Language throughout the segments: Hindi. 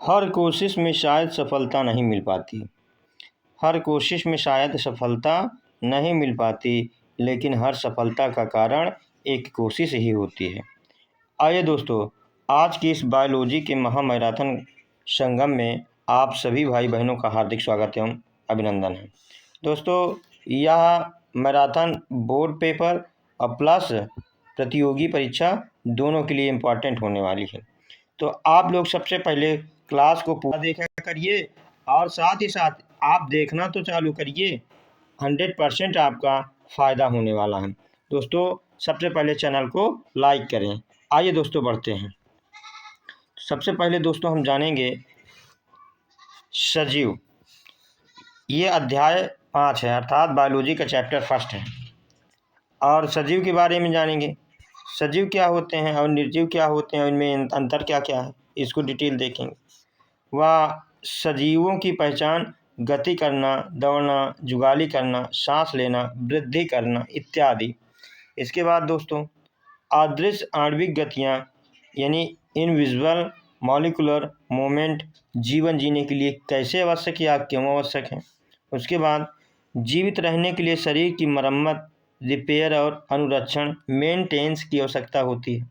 हर कोशिश में शायद सफलता नहीं मिल पाती। हर कोशिश में शायद सफलता नहीं मिल पाती, लेकिन हर सफलता का कारण एक कोशिश ही होती है। आइए दोस्तों, आज की इस बायोलॉजी के महामैराथन संगम में आप सभी भाई बहनों का हार्दिक स्वागत एवं अभिनंदन है। दोस्तों, यह मैराथन बोर्ड पेपर और प्लस प्रतियोगी परीक्षा दोनों के लिए इम्पॉर्टेंट होने वाली है। तो आप लोग सबसे पहले क्लास को पूरा देखा करिए और साथ ही साथ आप देखना तो चालू करिए। 100% आपका फ़ायदा होने वाला है। दोस्तों, सबसे पहले चैनल को लाइक करें। आइए दोस्तों, बढ़ते हैं। सबसे पहले दोस्तों हम जानेंगे सजीव। ये अध्याय 5 है, अर्थात बायोलॉजी का चैप्टर फर्स्ट है और सजीव के बारे में जानेंगे। सजीव क्या होते हैं और निर्जीव क्या होते हैं, इनमें अंतर क्या क्या है, इसको डिटेल देखेंगे। वह सजीवों की पहचान गति करना, दौड़ना, जुगाली करना, सांस लेना, वृद्धि करना इत्यादि। इसके बाद दोस्तों अदृश्य आणविक गतियाँ यानी इनविजिबल मॉलिक्यूलर मूवमेंट जीवन जीने के लिए कैसे आवश्यक या क्यों आवश्यक है। उसके बाद जीवित रहने के लिए शरीर की मरम्मत, रिपेयर और अनुरक्षण मेंटेनेंस की आवश्यकता होती है।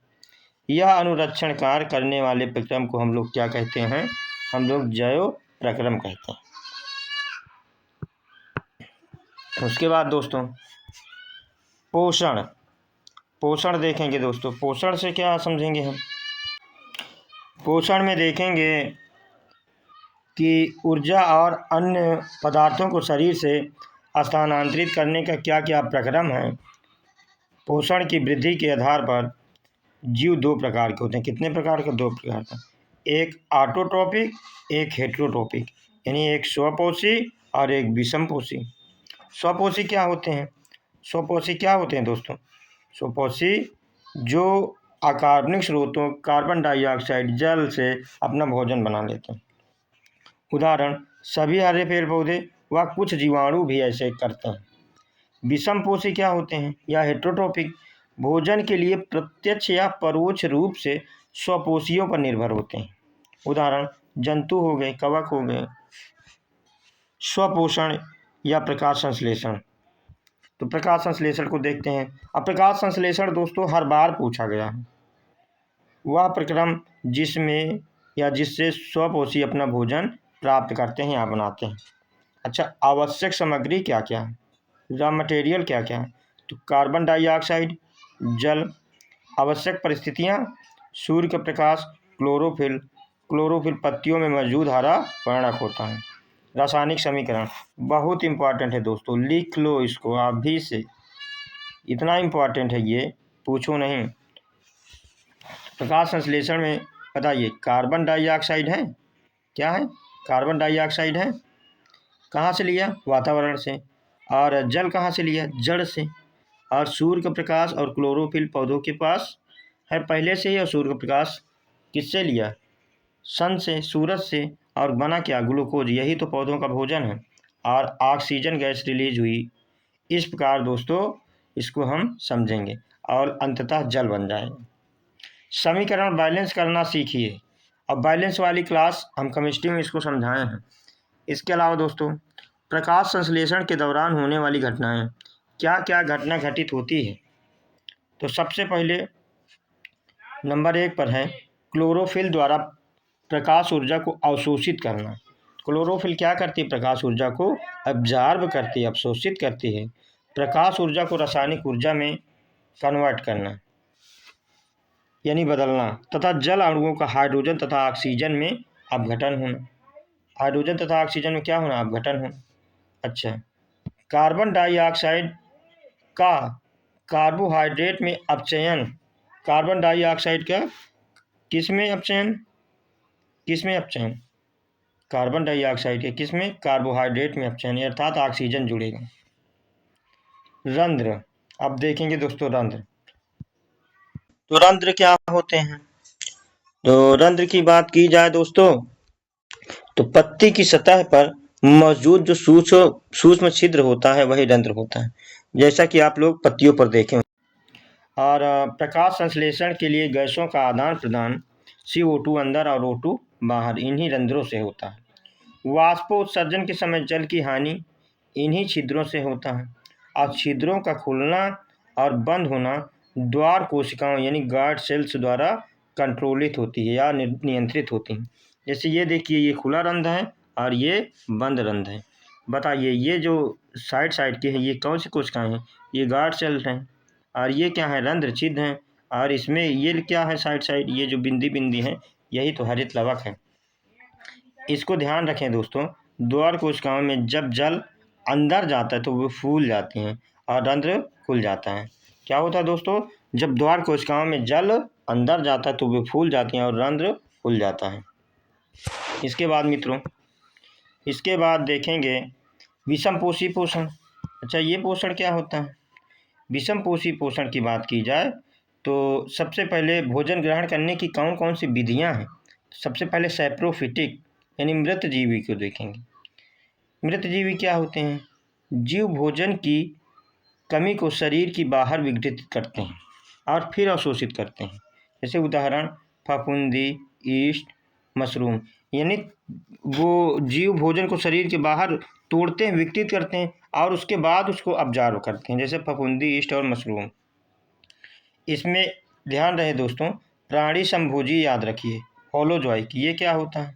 यह अनुरक्षण कार्य करने वाले प्रक्रम को हम लोग क्या कहते हैं, हम लोग जैव प्रक्रम कहते हैं। उसके बाद दोस्तों पोषण। पोषण देखेंगे दोस्तों। पोषण से क्या समझेंगे हम? पोषण में देखेंगे कि ऊर्जा और अन्य पदार्थों को शरीर से स्थानांतरित करने का क्या क्या प्रक्रम है। पोषण की वृद्धि के आधार पर जीव दो प्रकार के होते हैं। कितने प्रकार के? दो प्रकार का। एक ऑटोट्रोपिक, एक हेटेरोट्रोपिक, यानी एक स्वपोषी और एक विषमपोषी। स्वपोषी क्या होते हैं? स्वपोषी क्या होते हैं दोस्तों? स्वपोषी जो अकार्बनिक स्रोतों कार्बन डाइऑक्साइड, जल से अपना भोजन बना लेते हैं। उदाहरण सभी हरे पेड़ पौधे व कुछ जीवाणु भी ऐसे करते हैं। विषमपोषी क्या होते हैं या हेटेरोट्रोपिक भोजन के लिए प्रत्यक्ष या परोक्ष रूप से स्वपोषियों पर निर्भर होते हैं। उदाहरण जंतु हो गए, कवक हो गए। स्वपोषण या प्रकाश संश्लेषण। तो प्रकाश संश्लेषण को देखते हैं। अब प्रकाश संश्लेषण दोस्तों हर बार पूछा गया है। वह प्रक्रम जिसमें या जिससे स्वपोषी अपना भोजन प्राप्त करते हैं या बनाते हैं। अच्छा, आवश्यक सामग्री क्या क्या है, रॉ मटेरियल क्या क्या है? तो कार्बन डाइऑक्साइड, जल। आवश्यक परिस्थितियाँ सूर्य का प्रकाश, क्लोरोफिल। क्लोरोफिल पत्तियों में मौजूद हरा वर्णक होता है। रासायनिक समीकरण बहुत इम्पॉर्टेंट है दोस्तों, लिख लो इसको आप भी से, इतना इम्पॉर्टेंट है ये, पूछो नहीं। प्रकाश संश्लेषण में बताइए, कार्बन डाइऑक्साइड है, क्या है? कार्बन डाइऑक्साइड है। कहाँ से लिया? वातावरण से। और जल कहाँ से लिया? जड़ से। और सूर्य का प्रकाश और क्लोरोफिल पौधों के पास है पहले से ही। और सूर्य का प्रकाश किससे लिया? सन से, सूरज से। और बना क्या? ग्लूकोज, यही तो पौधों का भोजन है। और ऑक्सीजन गैस रिलीज हुई। इस प्रकार दोस्तों इसको हम समझेंगे और अंततः जल बन जाएगा। समीकरण बैलेंस करना सीखिए। अब बैलेंस वाली क्लास हम केमिस्ट्री में इसको समझाए हैं। इसके अलावा दोस्तों प्रकाश संश्लेषण के दौरान होने वाली घटनाएं, क्या क्या घटना घटित होती है। तो सबसे पहले नंबर 1 पर है क्लोरोफिल द्वारा प्रकाश ऊर्जा को अवशोषित करना। क्लोरोफिल क्या करती है? प्रकाश ऊर्जा को अब्जॉर्ब करती है, अवशोषित करती है। प्रकाश ऊर्जा को रासायनिक ऊर्जा में कन्वर्ट करना यानी बदलना। तथा जल अणुओं का हाइड्रोजन तथा ऑक्सीजन में अपघटन होना। हाइड्रोजन तथा ऑक्सीजन में क्या होना? अपघटन होना। अच्छा, कार्बन डाइऑक्साइड का कार्बोहाइड्रेट में अपचयन। कार्बन डाइऑक्साइड का किस में अपचयन? किस में अपचयन? कार्बन डाइऑक्साइड के किस में? कार्बोहाइड्रेट में अपचयन, अर्थात ऑक्सीजन जुड़ेगा। रंध्र। अब देखेंगे दोस्तों रंध्र। तो रंध्र क्या होते हैं? तो रंध्र की बात की जाए दोस्तों तो पत्ती की सतह पर मौजूद जो सूक्ष्म छिद्र होता है वही रंध्र होता है, जैसा कि आप लोग पत्तियों पर देखें। और प्रकाश संश्लेषण के लिए गैसों का आदान प्रदान CO2 अंदर और O2 बाहर इन्हीं रंध्रों से होता है। वाष्पोत्सर्जन के समय जल की हानि इन्हीं छिद्रों से होता है और छिद्रों का खुलना और बंद होना द्वार कोशिकाओं यानी गार्ड सेल्स द्वारा कंट्रोलित होती है या नियंत्रित होती हैं। जैसे ये देखिए, ये खुला रंध्र है और ये बंद रंध्र है। बताइए, ये जो साइड साइड के हैं ये कौन सी कोशिकाएं हैं? ये गार्ड सेल्स हैं। और ये क्या है? रंध्र छिद्र हैं। और इसमें ये क्या है? साइड साइड ये जो बिंदी बिंदी है, यही तो हरित लवक है। इसको ध्यान रखें दोस्तों, द्वार कोशिकाओं में जब जल अंदर जाता है तो वो फूल जाती हैं और रंध्र खुल जाता है। क्या होता है दोस्तों? जब द्वार कोशिकाओं में जल अंदर जाता है तो वे फूल जाती हैं और रंध्र खुल जाता है। इसके बाद मित्रों, इसके बाद देखेंगे विषमपोषी पोषण। अच्छा, ये पोषण क्या होता है? विषमपोषी पोषण की बात की जाए तो सबसे पहले भोजन ग्रहण करने की कौन कौन सी विधियां हैं? सबसे पहले सैप्रोफिटिक यानी मृत जीवी को देखेंगे। मृत जीवी क्या होते हैं? जीव भोजन की कमी को शरीर की बाहर विघटित करते हैं और फिर अवशोषित करते हैं। जैसे उदाहरण फफूंदी, ईस्ट, मशरूम। यानी वो जीव भोजन को शरीर के बाहर तोड़ते हैं, विघटित करते हैं और उसके बाद उसको ऑब्जर्व करते हैं, जैसे फफूंदी, ईस्ट और मशरूम। इसमें ध्यान रहे दोस्तों, प्राणी समभोजी याद रखिए, होलोजोइक। ये क्या होता है?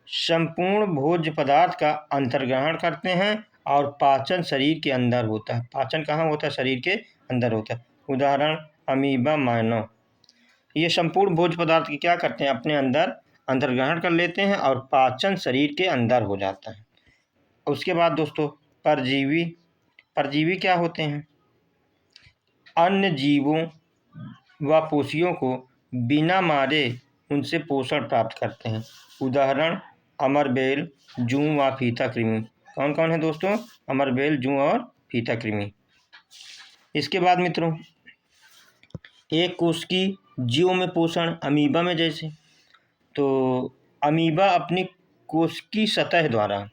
संपूर्ण भोज्य पदार्थ का अंतर्ग्रहण करते हैं और पाचन शरीर के अंदर होता है। पाचन कहाँ होता है? शरीर के अंदर होता है। उदाहरण अमीबा, माइनो। ये संपूर्ण भोज्य पदार्थ की क्या करते हैं? अपने अंदर अंतर्ग्रहण कर लेते हैं और पाचन शरीर के अंदर हो जाता है। उसके बाद दोस्तों परजीवी। परजीवी क्या होते हैं? अन्य जीवों व पोषियों को बिना मारे उनसे पोषण प्राप्त करते हैं। उदाहरण अमरबेल, जूं व फीता कृमि। कौन कौन है दोस्तों? अमरबेल, जूं और फीता कृमि। इसके बाद मित्रों, एक कोशिकी जीवों में पोषण अमीबा में जैसे, तो अमीबा अपनी कोशिकी सतह द्वारा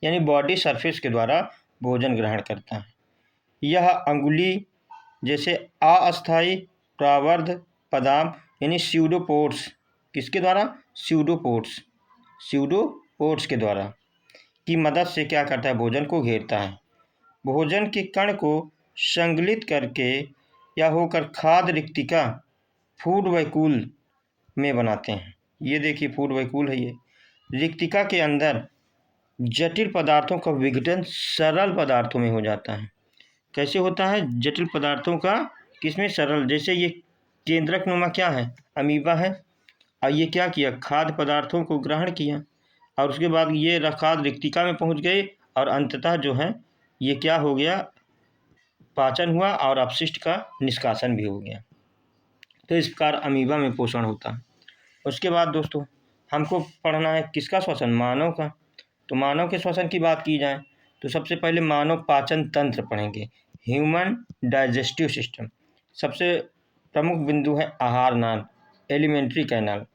यानी बॉडी सरफेस के द्वारा भोजन ग्रहण करता है। यह अंगुली जैसे अस्थायी प्रावर्ध पदार्थ यानी स्यूडोपोड्स, किसके द्वारा? स्यूडोपोड्स, स्यूडोपोड्स के द्वारा की मदद से क्या करता है? भोजन को घेरता है। भोजन के कण को संगलित करके या होकर खाद्य रिक्तिका फूड वैक्यूल में बनाते हैं। ये देखिए फूड वैक्यूल है। ये रिक्तिका के अंदर जटिल पदार्थों का विघटन सरल पदार्थों में हो जाता है। कैसे होता है? जटिल पदार्थों का किसमें? सरल। जैसे ये केंद्रक नुमा क्या है? अमीबा है। और ये क्या किया? खाद्य पदार्थों को ग्रहण किया और उसके बाद ये खाद्य रिक्तिका में पहुंच गए और अंततः जो है ये क्या हो गया? पाचन हुआ और अपशिष्ट का निष्कासन भी हो गया। तो इस प्रकार अमीबा में पोषण होता है। उसके बाद दोस्तों हमको पढ़ना है किसका श्वसन? मानव का। तो मानव के श्वसन की बात की जाए तो सबसे पहले मानव पाचन तंत्र पढ़ेंगे, ह्यूमन डाइजेस्टिव सिस्टम। सबसे प्रमुख बिंदु है आहार नाल, एलिमेंट्री कैनाल।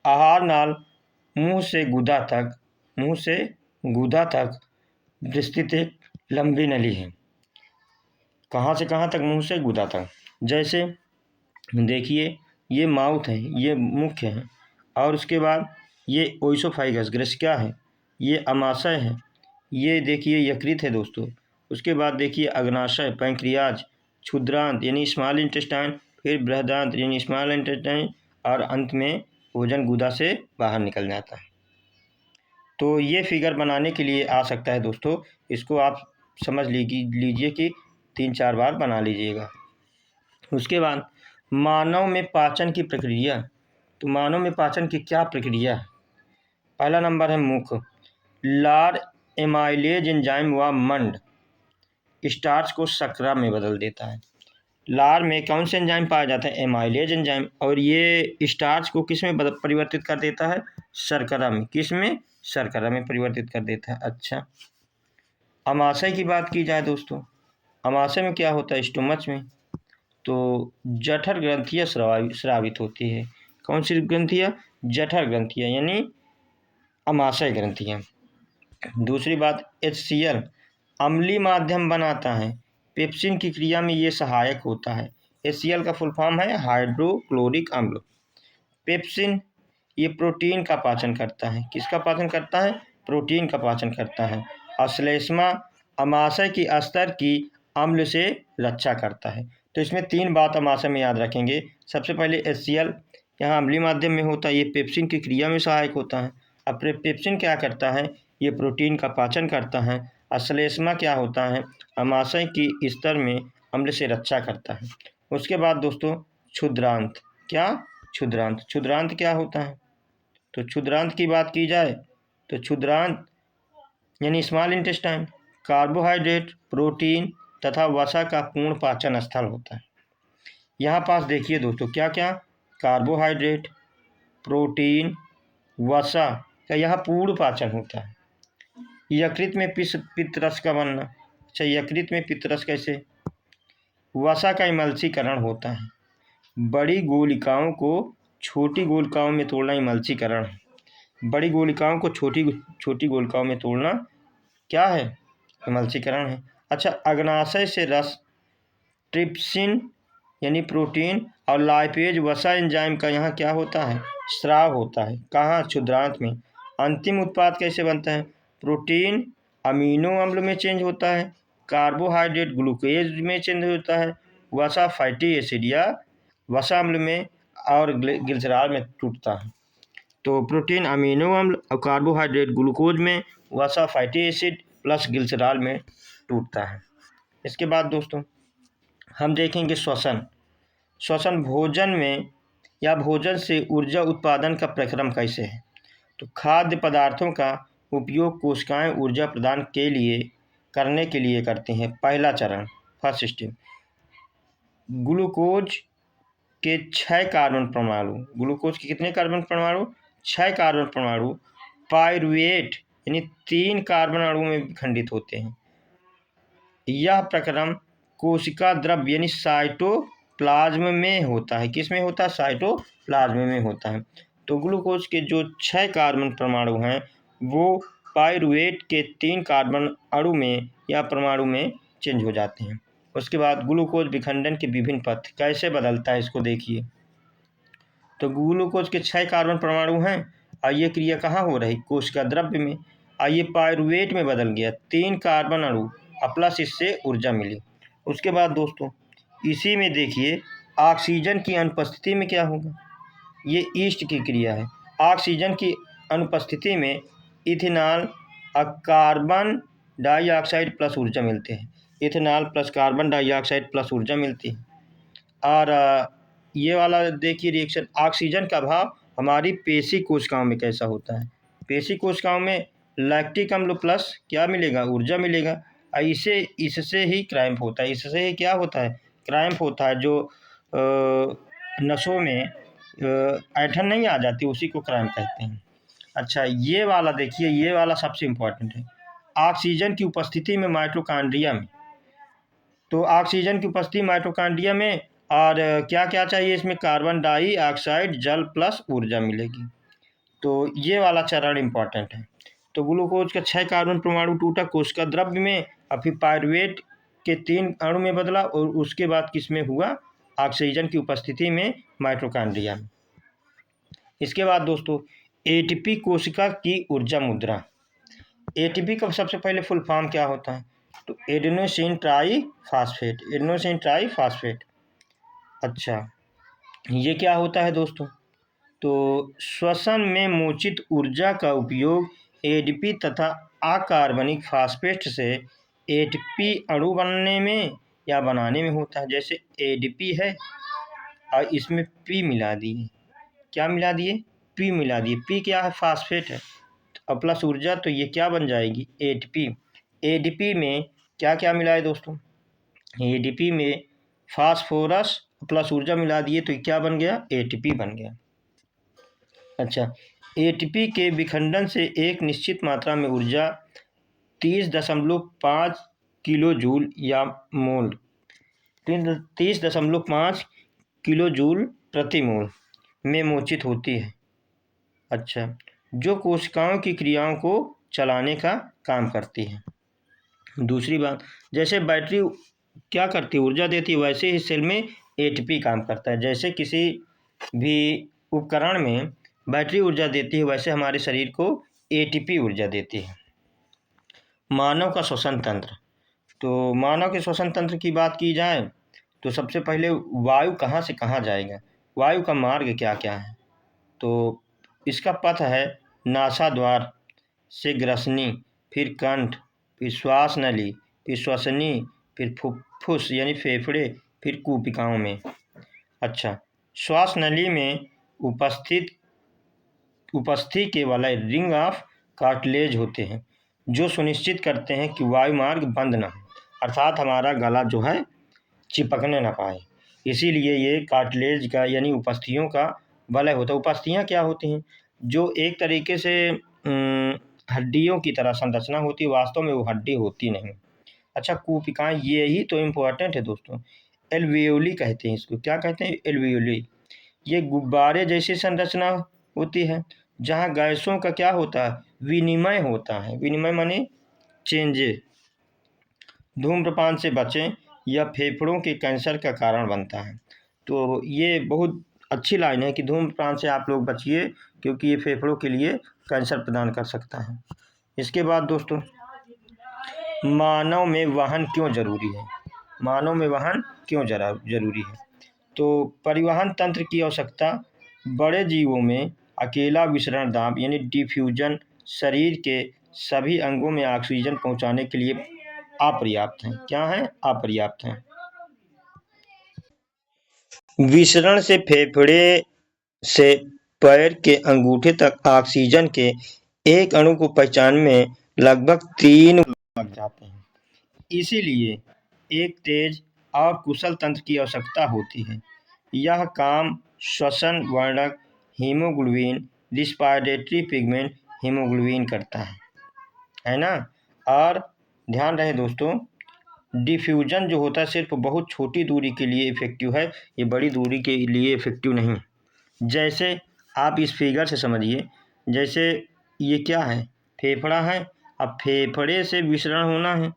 आहार नाल मुंह से गुदा तक विस्तृत एक लंबी नली है। कहाँ से कहाँ तक? मुंह से गुदा तक। जैसे देखिए ये माउथ है, ये मुख्य है और उसके बाद ये ओइसोफाइगस ग्रस क्या है? ये अमाशय है। ये देखिए यकृत है दोस्तों। उसके बाद देखिए अग्नाशय, पैंक्रियाज, क्षुद्रांत यानी स्मॉल इंटेस्टाइन, फिर बृहदांत यानी स्मॉल इंटेस्टाइन और अंत में भोजन गुदा से बाहर निकल जाता है। तो ये फिगर बनाने के लिए आ सकता है दोस्तों, इसको आप समझ लीजिए कि 3-4 बार बना लीजिएगा। उसके बाद मानव में पाचन की प्रक्रिया। तो मानव में पाचन की क्या प्रक्रिया है? पहला नंबर है मुख। लार एमाइलेज एंजाइम व मंड स्टार्च को शर्करा में बदल देता है। लार में कौन से एंजाइम पाया जाता है? Amylase enzyme. और ये स्टार्च को किस में परिवर्तित कर देता है? शर्करा में। किस में? शर्करा में परिवर्तित कर देता है। अच्छा, अमाशय की बात की जाए दोस्तों, अमाशय में क्या होता है? स्टोमच में। तो जठर ग्रंथियाँ स्रावित होती है। कौन सी ग्रंथियाँ? जठर ग्रंथियाँ यानी अमाशय ग्रंथियाँ। दूसरी बात HCl अम्लीय माध्यम बनाता है। पेप्सिन की क्रिया में ये सहायक होता है। HCl का फुल फॉर्म है हाइड्रोक्लोरिक अम्ल। पेप्सिन ये प्रोटीन का पाचन करता है। किसका पाचन करता है? प्रोटीन का पाचन करता है। और श्लेष्मा अमाशय की स्तर की अम्ल से रक्षा करता है। तो इसमें 3 बात अमाशय में याद रखेंगे। सबसे पहले HCl यहाँ अम्लीय माध्यम में होता है, ये पेप्सिन की क्रिया में सहायक होता है। अब पेप्सिन क्या करता है? ये प्रोटीन का पाचन करता है। और श्लेष्मा क्या होता है? अमाशय की स्तर में अम्ल से रक्षा करता है। उसके बाद दोस्तों क्षुद्रांत। क्या? क्षुद्रांत। क्षुद्रांत क्या होता है? तो क्षुद्रांत की बात की जाए तो क्षुद्रांत यानी स्मॉल इंटेस्टाइन कार्बोहाइड्रेट, प्रोटीन तथा वसा का पूर्ण पाचन स्थल होता है। यहाँ पास देखिए दोस्तों क्या क्या? कार्बोहाइड्रेट, प्रोटीन, वसा का यहाँ पूर्ण पाचन होता है। यकृत में पित्तरस का बनना। अच्छा, यकृत में पित्तरस कैसे? वसा का इमल्सीकरण होता है। बड़ी गोलिकाओं को छोटी गोलिकाओं में तोड़ना इमल्सीकरण है। बड़ी गोलिकाओं को छोटी गोलिकाओं में तोड़ना क्या है? इमल्सीकरण है। अच्छा, अग्नाशय से रस, ट्रिप्सिन यानी प्रोटीन और लाइपेज वसा एंजाइम का यहाँ क्या होता है? स्राव होता है। कहाँ? क्षुद्रांत में। अंतिम उत्पाद कैसे बनता है? प्रोटीन अमीनो अम्ल में चेंज होता है, कार्बोहाइड्रेट ग्लूकोज में चेंज होता है, वसा फैटी एसिड या वसा अम्ल में और ग्लिसरॉल में टूटता है। तो प्रोटीन अमीनो अम्ल और कार्बोहाइड्रेट ग्लूकोज में, वसा फैटी एसिड प्लस ग्लिसरॉल में टूटता है। इसके बाद दोस्तों हम देखेंगे श्वसन। श्वसन भोजन में या भोजन से ऊर्जा उत्पादन का प्रक्रम कैसे है? तो खाद्य पदार्थों का उपयोग कोशिकाएं ऊर्जा प्रदान करने के लिए करती हैं। पहला चरण, फर्स्ट स्टेप, ग्लूकोज के 6 कार्बन परमाणु, ग्लूकोज के कितने कार्बन परमाणु? 6 कार्बन परमाणु पाइरुवेट यानी 3 कार्बन अणु में विखंडित होते हैं। यह प्रक्रम कोशिका द्रव्य यानी साइटोप्लाज्म में होता है। किस में होता है? साइटोप्लाज्म में होता है। तो ग्लूकोज के जो 6 कार्बन परमाणु हैं वो पाइरुवेट के 3 कार्बन अणु में या परमाणु में चेंज हो जाते हैं। उसके बाद ग्लूकोज विखंडन के विभिन्न पथ कैसे बदलता है इसको देखिए। तो ग्लूकोज के 6 कार्बन परमाणु हैं और ये क्रिया कहाँ हो रही? कोशिका द्रव्य में। और ये पाइरुवेट में बदल गया, 3 कार्बन अणु प्लस इससे ऊर्जा मिली। उसके बाद दोस्तों इसी में देखिए ऑक्सीजन की अनुपस्थिति में क्या होगा? ये ईस्ट की क्रिया है। ऑक्सीजन की अनुपस्थिति में इथेनॉल और कार्बन डाइऑक्साइड प्लस ऊर्जा मिलते हैं। Ethanol plus carbon dioxide plus ऊर्जा मिलती है। और ये वाला देखिए रिएक्शन, ऑक्सीजन का अभाव हमारी पेशी कोशिकाओं में कैसा होता है? पेशी कोशिकाओं में लैक्टिक अम्ल प्लस क्या मिलेगा? ऊर्जा मिलेगा। इससे ही क्रैम्प होता है। इससे ही क्या होता है? क्रैम्प होता है। जो नसों में ऐंठन नहीं आ जाती उसी को क्रैम्प कहते हैं। अच्छा, ये वाला देखिए, ये वाला सबसे इम्पोर्टेंट है। ऑक्सीजन की उपस्थिति में माइटोकॉन्ड्रिया में, तो ऑक्सीजन की उपस्थिति माइटोकॉन्ड्रिया में और क्या क्या चाहिए इसमें? कार्बन डाइऑक्साइड, जल प्लस ऊर्जा मिलेगी। तो ये वाला चरण इम्पॉर्टेंट है। तो ग्लूकोज का 6 कार्बन परमाणु टूटा कोशिका द्रव्य में और फिर पाइरुवेट के 3 अणु में बदला और उसके बाद किस में हुआ? ऑक्सीजन की उपस्थिति में माइटोकॉन्ड्रिया में। इसके बाद दोस्तों एटीपी कोशिका की ऊर्जा मुद्रा। एटीपी का सबसे पहले फुल फॉर्म क्या होता है? तो एडेनोसिन ट्राईफॉस्फेट, एडेनोसिन ट्राईफॉस्फेट। अच्छा, ये क्या होता है दोस्तों? तो श्वसन में मोचित ऊर्जा का उपयोग एडीपी तथा अकार्बनिक फास्फेट से एटीपी अणु बनने में या बनाने में होता है। जैसे एडीपी है और इसमें पी मिला दिए। क्या मिला दिए? पी मिला दिए। पी क्या है? फास्फेट है और प्लस ऊर्जा, तो ये क्या बन जाएगी? एटीपी। एडीपी में क्या क्या मिला है दोस्तों? एडीपी में फास्फोरस प्लस ऊर्जा मिला दिए तो क्या बन गया? एटीपी बन गया। अच्छा, एटीपी के विखंडन से एक निश्चित मात्रा में ऊर्जा 30.5 किलो जूल या मोल, 30.5 किलो जूल प्रति मोल में मोचित होती है। अच्छा, जो कोशिकाओं की क्रियाओं को चलाने का काम करती है। दूसरी बात, जैसे बैटरी क्या करती है? ऊर्जा देती है, वैसे ही सेल में एटीपी काम करता है। जैसे किसी भी उपकरण में बैटरी ऊर्जा देती है, वैसे हमारे शरीर को एटीपी ऊर्जा देती है। मानव का श्वसन तंत्र, तो मानव के श्वसन तंत्र की बात की जाए तो सबसे पहले वायु कहाँ से कहाँ जाएगा, वायु का मार्ग क्या क्या है, तो इसका पथ है नासाद्वार से ग्रसनी, फिर कंठ, फिर श्वास नली, फिर श्वसनी, फिर फुफ्फुस यानी फेफड़े, फिर कूपिकाओं में। अच्छा, श्वास नली में उपस्थि के वाले रिंग ऑफ कार्टिलेज होते हैं जो सुनिश्चित करते हैं कि वायु मार्ग बंद ना हो, अर्थात हमारा गला जो है चिपकने ना पाए। इसीलिए ये कार्टिलेज का यानी उपस्थियों का वलय होता है। उपस्थियाँ क्या होती हैं, जो एक तरीके से हड्डियों की तरह संरचना होती है, वास्तव में वो हड्डी होती नहीं। अच्छा, कूपिकाएँ यही तो इम्पोर्टेंट है दोस्तों। एल्वियोली कहते हैं इसको, क्या कहते हैं, एल्वियोली। ये गुब्बारे जैसी संरचना होती है जहाँ गैसों का क्या होता है, विनिमय होता है। विनिमय माने चेंजे। धूम्रपान से बचें, यह फेफड़ों के कैंसर का कारण बनता है। तो ये बहुत अच्छी लाइन है कि धूम्रपान से आप लोग बचिए, क्योंकि ये फेफड़ों के लिए कैंसर प्रदान कर सकता है। इसके बाद दोस्तों, मानव में वाहन क्यों जरूरी है, मानव में वाहन क्यों जरूरी है, तो परिवहन तंत्र की आवश्यकता बड़े जीवों में अकेला विसरण दाब यानी डिफ्यूजन शरीर के सभी अंगों में ऑक्सीजन पहुंचाने के लिए अपर्याप्त है। क्या है, अपर्याप्त है। विसरण से फेफड़े से पैर के अंगूठे तक ऑक्सीजन के एक अणु को पहचानने में लगभग 3 लग जाते हैं। इसीलिए एक तेज और कुशल तंत्र की आवश्यकता होती है। यह काम श्वसन वर्णक हीमोग्लोबिन, रिस्पायरेटरी पिगमेंट हीमोग्लोबिन करता है ना। और ध्यान रहे दोस्तों, डिफ्यूजन जो होता है सिर्फ बहुत छोटी दूरी के लिए इफेक्टिव है, ये बड़ी दूरी के लिए इफेक्टिव नहीं। जैसे आप इस फिगर से समझिए, जैसे ये क्या है, फेफड़ा है। अब फेफड़े से विसरण होना है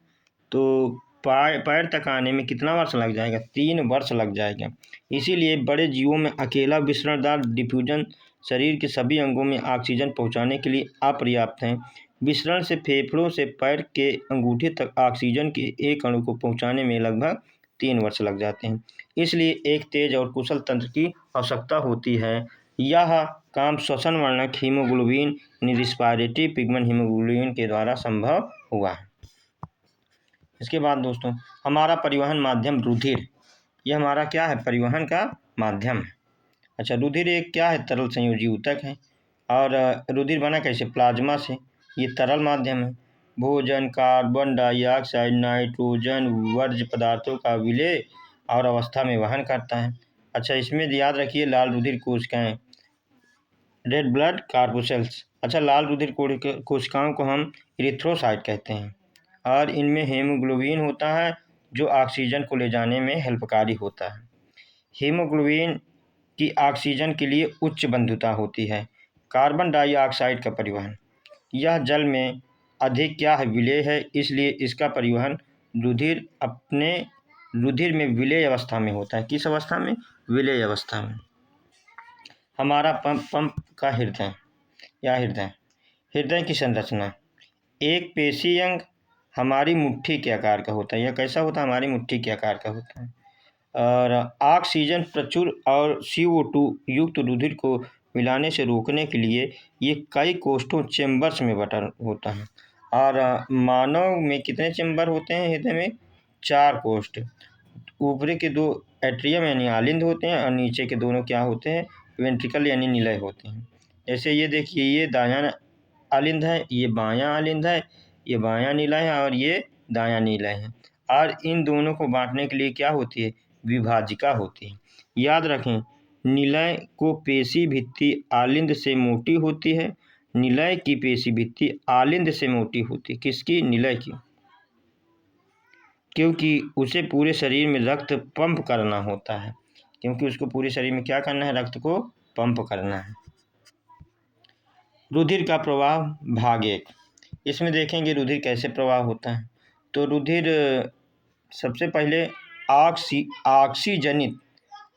तो पैर तक आने में कितना वर्ष लग जाएगा, 3 वर्ष लग जाएगा। इसीलिए बड़े जीवों में अकेला विसरणदार डिफ्यूजन शरीर के सभी अंगों में ऑक्सीजन पहुंचाने के लिए अपर्याप्त है। विसरण से फेफड़ों से पैर के अंगूठे तक ऑक्सीजन के एक अणु को पहुंचाने में लगभग 3 वर्ष लग जाते हैं। इसलिए एक तेज और कुशल तंत्र की आवश्यकता होती है। यह काम श्वसन वर्णक हीमोग्लोबिन रिस्पायरेटरी पिगमेंट हीमोग्लोबिन के द्वारा संभव हुआ है। इसके बाद दोस्तों, हमारा परिवहन माध्यम रुधिर, यह हमारा क्या है, परिवहन का माध्यम है। अच्छा, रुधिर एक क्या है, तरल संयोजी ऊतक है। और रुधिर बना कैसे, प्लाज्मा से। ये तरल माध्यम है। भोजन, कार्बन डाइऑक्साइड, नाइट्रोजन, वर्ज्य पदार्थों का विलय और अवस्था में वहन करता है। अच्छा, इसमें याद रखिए लाल रुधिर कोशिकाएं, रेड ब्लड कार्पोसेल्स। अच्छा, लाल रुधिर कोशिकाओं को हम इरिथ्रोसाइट कहते हैं और इनमें हीमोग्लोबिन होता है जो ऑक्सीजन को ले जाने में हेल्पकारी होता है। हीमोग्लोबिन की ऑक्सीजन के लिए उच्च बंधुता होती है। कार्बन डाइऑक्साइड का परिवहन, यह जल में अधिक क्या है, विलेय है, इसलिए इसका परिवहन रुधिर में विलेय अवस्था में होता है। किस अवस्था में, विलेय अवस्था में। हमारा पंप का हृदय या हृदय की संरचना, एक पेशी अंग हमारी मुट्ठी के आकार का होता है। यह कैसा होता है, हमारी मुट्ठी के आकार का होता है। और ऑक्सीजन प्रचुर और CO2 युक्त रुधिर को मिलाने से रोकने के लिए ये कई कोष्ठों चेम्बर्स में बटा होता है। और मानव में कितने चेम्बर होते हैं, हृदय में 4 कोष्ठ। ऊपरी के 2 एट्रियम यानी आलिंद होते हैं और नीचे के दोनों क्या होते हैं, वेंट्रिकल यानी निलय होते हैं। जैसे ये देखिए, ये दायां आलिंद है, ये बायां आलिंद है, ये बायां निलय है और ये दायां निलय है। और इन दोनों को बांटने के लिए क्या होती है, विभाजिका होती है। याद रखें, निलय को पेशी भित्ति आलिंद से मोटी होती है, निलय की पेशी भित्ति आलिंद से मोटी होती है। किसकी, निलय की, क्योंकि उसे पूरे शरीर में रक्त पंप करना होता है। क्योंकि उसको पूरे शरीर में क्या करना है, रक्त को पंप करना है। रुधिर का प्रवाह भाग 1, इसमें देखेंगे रुधिर कैसे प्रवाह होता है। तो रुधिर सबसे पहले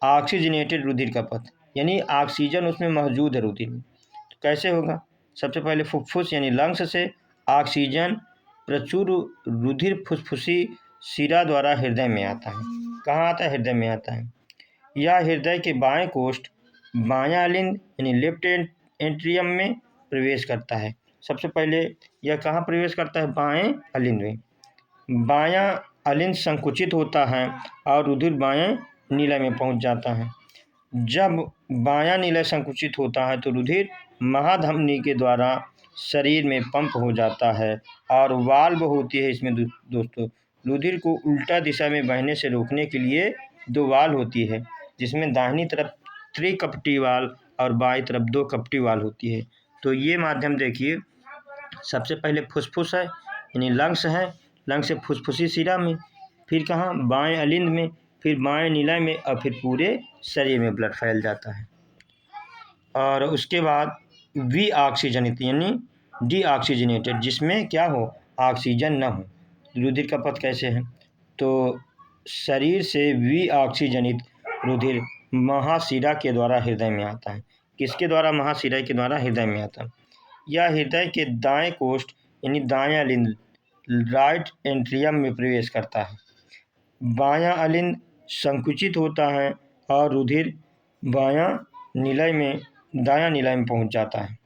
ऑक्सीजनेटेड रुधिर का पथ, यानी ऑक्सीजन उसमें मौजूद है रुधिर में। कैसे होगा? सबसे पहले फुफ्फुस यानी लंग्स से ऑक्सीजन प्रचुर रुधिर फुसफुसी शिरा द्वारा हृदय में आता है। कहाँ आता है? हृदय में आता है। यह हृदय के बाएं कोष्ठ बायां अलिंद यानी लेफ्ट एंट्रियम में प्रवेश करता है। सबसे पहले यह कहाँ प्रवेश करता है? बाएं अलिंद में। बायां अलिंद संकुचित होता है और रुधिर बाएं नीला में पहुंच जाता है। जब बायां नीला संकुचित होता है तो रुधिर महाधमनी के द्वारा शरीर में पंप हो जाता है और वाल्व होती है इसमें दोस्तों। रुधिर को उल्टा दिशा में बहने से रोकने के लिए 2 वाल्व होती है, जिसमें दाहिनी तरफ त्रिकपटी वाल्व और बाईं तरफ 2 कपटी वाल्व होती है। तो ये माध्यम देखिए, सबसे पहले फुसफुस है यानी लंग्स है, लंग्स से फुसफुसी शिरा में, फिर कहाँ? बाएं अलिंद में, फिर बाएं नीला में और फिर पूरे शरीर में ब्लड फैल जाता है। और उसके बाद वी ऑक्सीजनित यानी डीऑक्सीजनेटेड, जिसमें क्या हो? ऑक्सीजन न हो। रुधिर का पथ कैसे है? तो शरीर से वी ऑक्सीजनित रुधिर महाशिरा के द्वारा हृदय में आता है। किसके द्वारा? महाशिरा के द्वारा हृदय में आता है। यह हृदय के दाएं कोष्ठ यानी दायां अलिंद राइट एंट्रियम में प्रवेश करता है। बायां अलिंद संकुचित होता है और रुधिर दायां नीलय में पहुंच जाता है।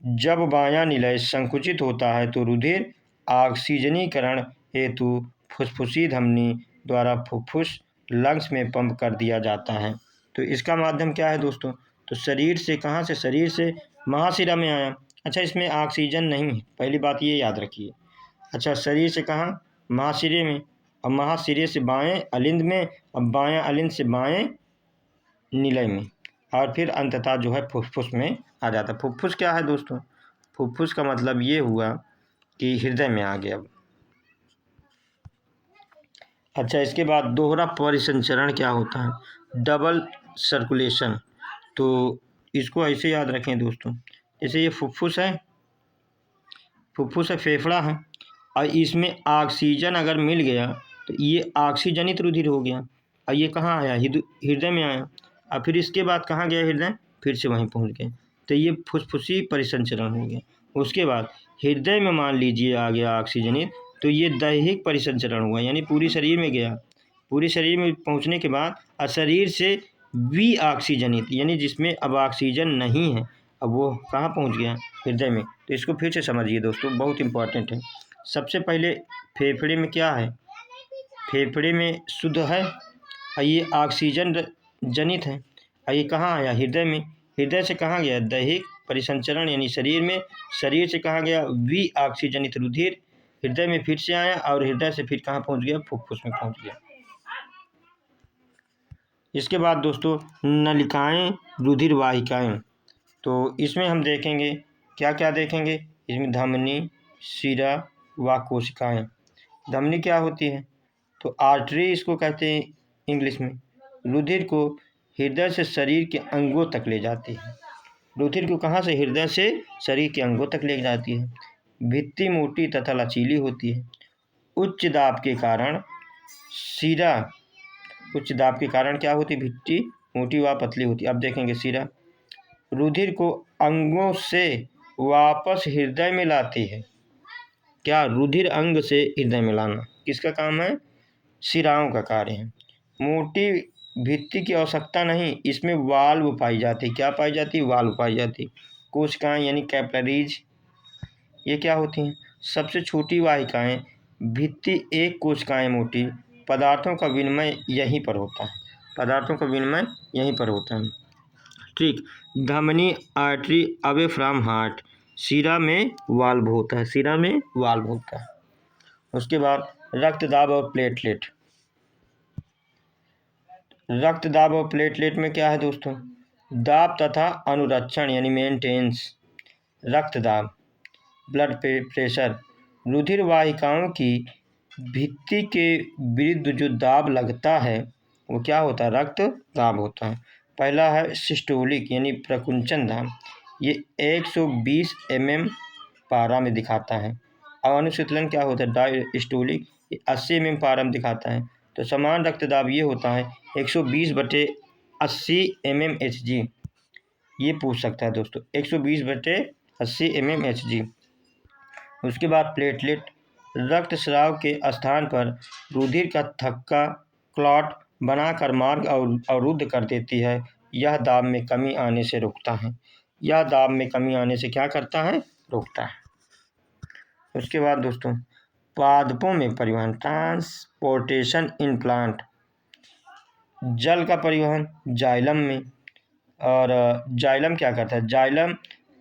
जब बायां नीलय संकुचित होता है तो रुधिर ऑक्सीजनीकरण हेतु फुसफुसी धमनी द्वारा फुफ्फुस लंग्स में पंप कर दिया जाता है। तो इसका माध्यम क्या है दोस्तों? तो शरीर से कहाँ से? शरीर से महाशिरा में आया। अच्छा, इसमें ऑक्सीजन नहीं है, पहली बात ये याद रखिए। अच्छा, शरीर से कहाँ? महाशिरे में, और महाशिरे से बाएं अलिंद में, और बायां अलिंद से बाएं नीलय में, और फिर अंततः जो है फुफ्फुस में आ जाता है। फुफ्फुस क्या है दोस्तों? फुफ्फुस का मतलब ये हुआ कि हृदय में आ गया। अच्छा, इसके बाद दोहरा परिसंचरण क्या होता है? Double circulation. तो इसको ऐसे याद रखें दोस्तों, जैसे ये फुफ्फुस है, फेफड़ा है, और इसमें ऑक्सीजन अगर मिल गया तो ये ऑक्सीजनित रुधिर हो गया, और ये कहाँ आया? हृदय में आया, और फिर इसके बाद कहाँ गया हृदय? फिर से वहीं पहुँच गए, तो ये फुसफुसी परिसंचरण हो गया। उसके बाद हृदय में मान लीजिए आ गया ऑक्सीजनित, तो ये दैहिक परिसंचरण हुआ, यानी पूरी शरीर में गया। पूरी शरीर में पहुँचने के बाद और शरीर से वी ऑक्सीजनित यानी जिसमें अब ऑक्सीजन नहीं है, अब वो कहाँ पहुँच गया? हृदय में। तो इसको फिर से समझिए दोस्तों, बहुत इंपॉर्टेंट है। सबसे पहले फेफड़े में क्या है? फेफड़े में शुद्ध है, और ये ऑक्सीजन जनित है, और ये कहाँ आया? हृदय में। हृदय से कहाँ गया? दैहिक परिसंचरण यानी शरीर में। शरीर से कहाँ गया? वी ऑक्सीजनित रुधिर हृदय में फिर से आया, और हृदय से फिर कहाँ पहुँच गया? फुफ्फुस में पहुँच गया। इसके बाद दोस्तों नलिकाएं, रुधिर वाहिकाएं। तो इसमें हम देखेंगे क्या क्या देखेंगे? इसमें धमनी, शिरा व कोशिकाएं। धमनी क्या होती है? तो आर्टरी इसको कहते हैं इंग्लिश में। रुधिर को हृदय से शरीर के अंगों तक ले जाती है। रुधिर को कहाँ से? हृदय से शरीर के अंगों तक ले जाती है। भित्ति मोटी तथा लचीली होती है। उच्च दाब के कारण शिरा, उच्च दाब के कारण क्या होती? भित्ति मोटी व पतली होती है। अब देखेंगे शिरा। रुधिर को अंगों से वापस हृदय में लाती है। क्या? रुधिर अंग से हृदय में लाना किसका काम है? शिराओं का कार्य है। मोटी भित्ति की आवश्यकता नहीं, इसमें वाल्व पाई जाती। क्या पाई जाती? वाल्व पाई जाती। कोशिकाएं यानी कैपिलरीज, ये क्या होती हैं? सबसे छोटी वाहिकाएं। भित्ति एक कोशिकाएं मोटी। पदार्थों का विनिमय यहीं पर होता है। पदार्थों का विनिमय यहीं पर होता है। ठीक। धमनी, आर्टरी अवे फ्रॉम हार्ट। शिरा में वाल्व होता है, शिरा में वाल्व होता है। उसके बाद रक्तदाब और प्लेटलेट। रक्तदाब और प्लेटलेट में क्या है दोस्तों? दाब तथा अनुरक्षण यानी मेंटेनेंस। रक्तदाब, ब्लड प्रेशर। रुधिर वाहिकाओं की भित्ति के विरुद्ध जो दाब लगता है वो क्या होता है? रक्त दाब होता है। पहला है सिस्टोलिक यानी प्रकुंचन दाब, ये 120 mm पारा में दिखाता है। और अनुशीतलन क्या होता है? डायस्टोलिक, ये 80 mm पारा में दिखाता है। तो समान रक्तदाब ये होता है 120/80 mmHg। ये पूछ सकता है दोस्तों। 120/80 mmHg। उसके बाद प्लेटलेट रक्तस्राव के स्थान पर रुधिर का थक्का क्लॉट बनाकर मार्ग अवरुद्ध कर देती है। यह दाब में कमी आने से रोकता है। यह दाब में कमी आने से क्या करता है? रोकता है। उसके बाद दोस्तों पादपों में परिवहन, ट्रांसपोर्टेशन इन प्लांट। जल का परिवहन जाइलम में, और जाइलम क्या करता है? जाइलम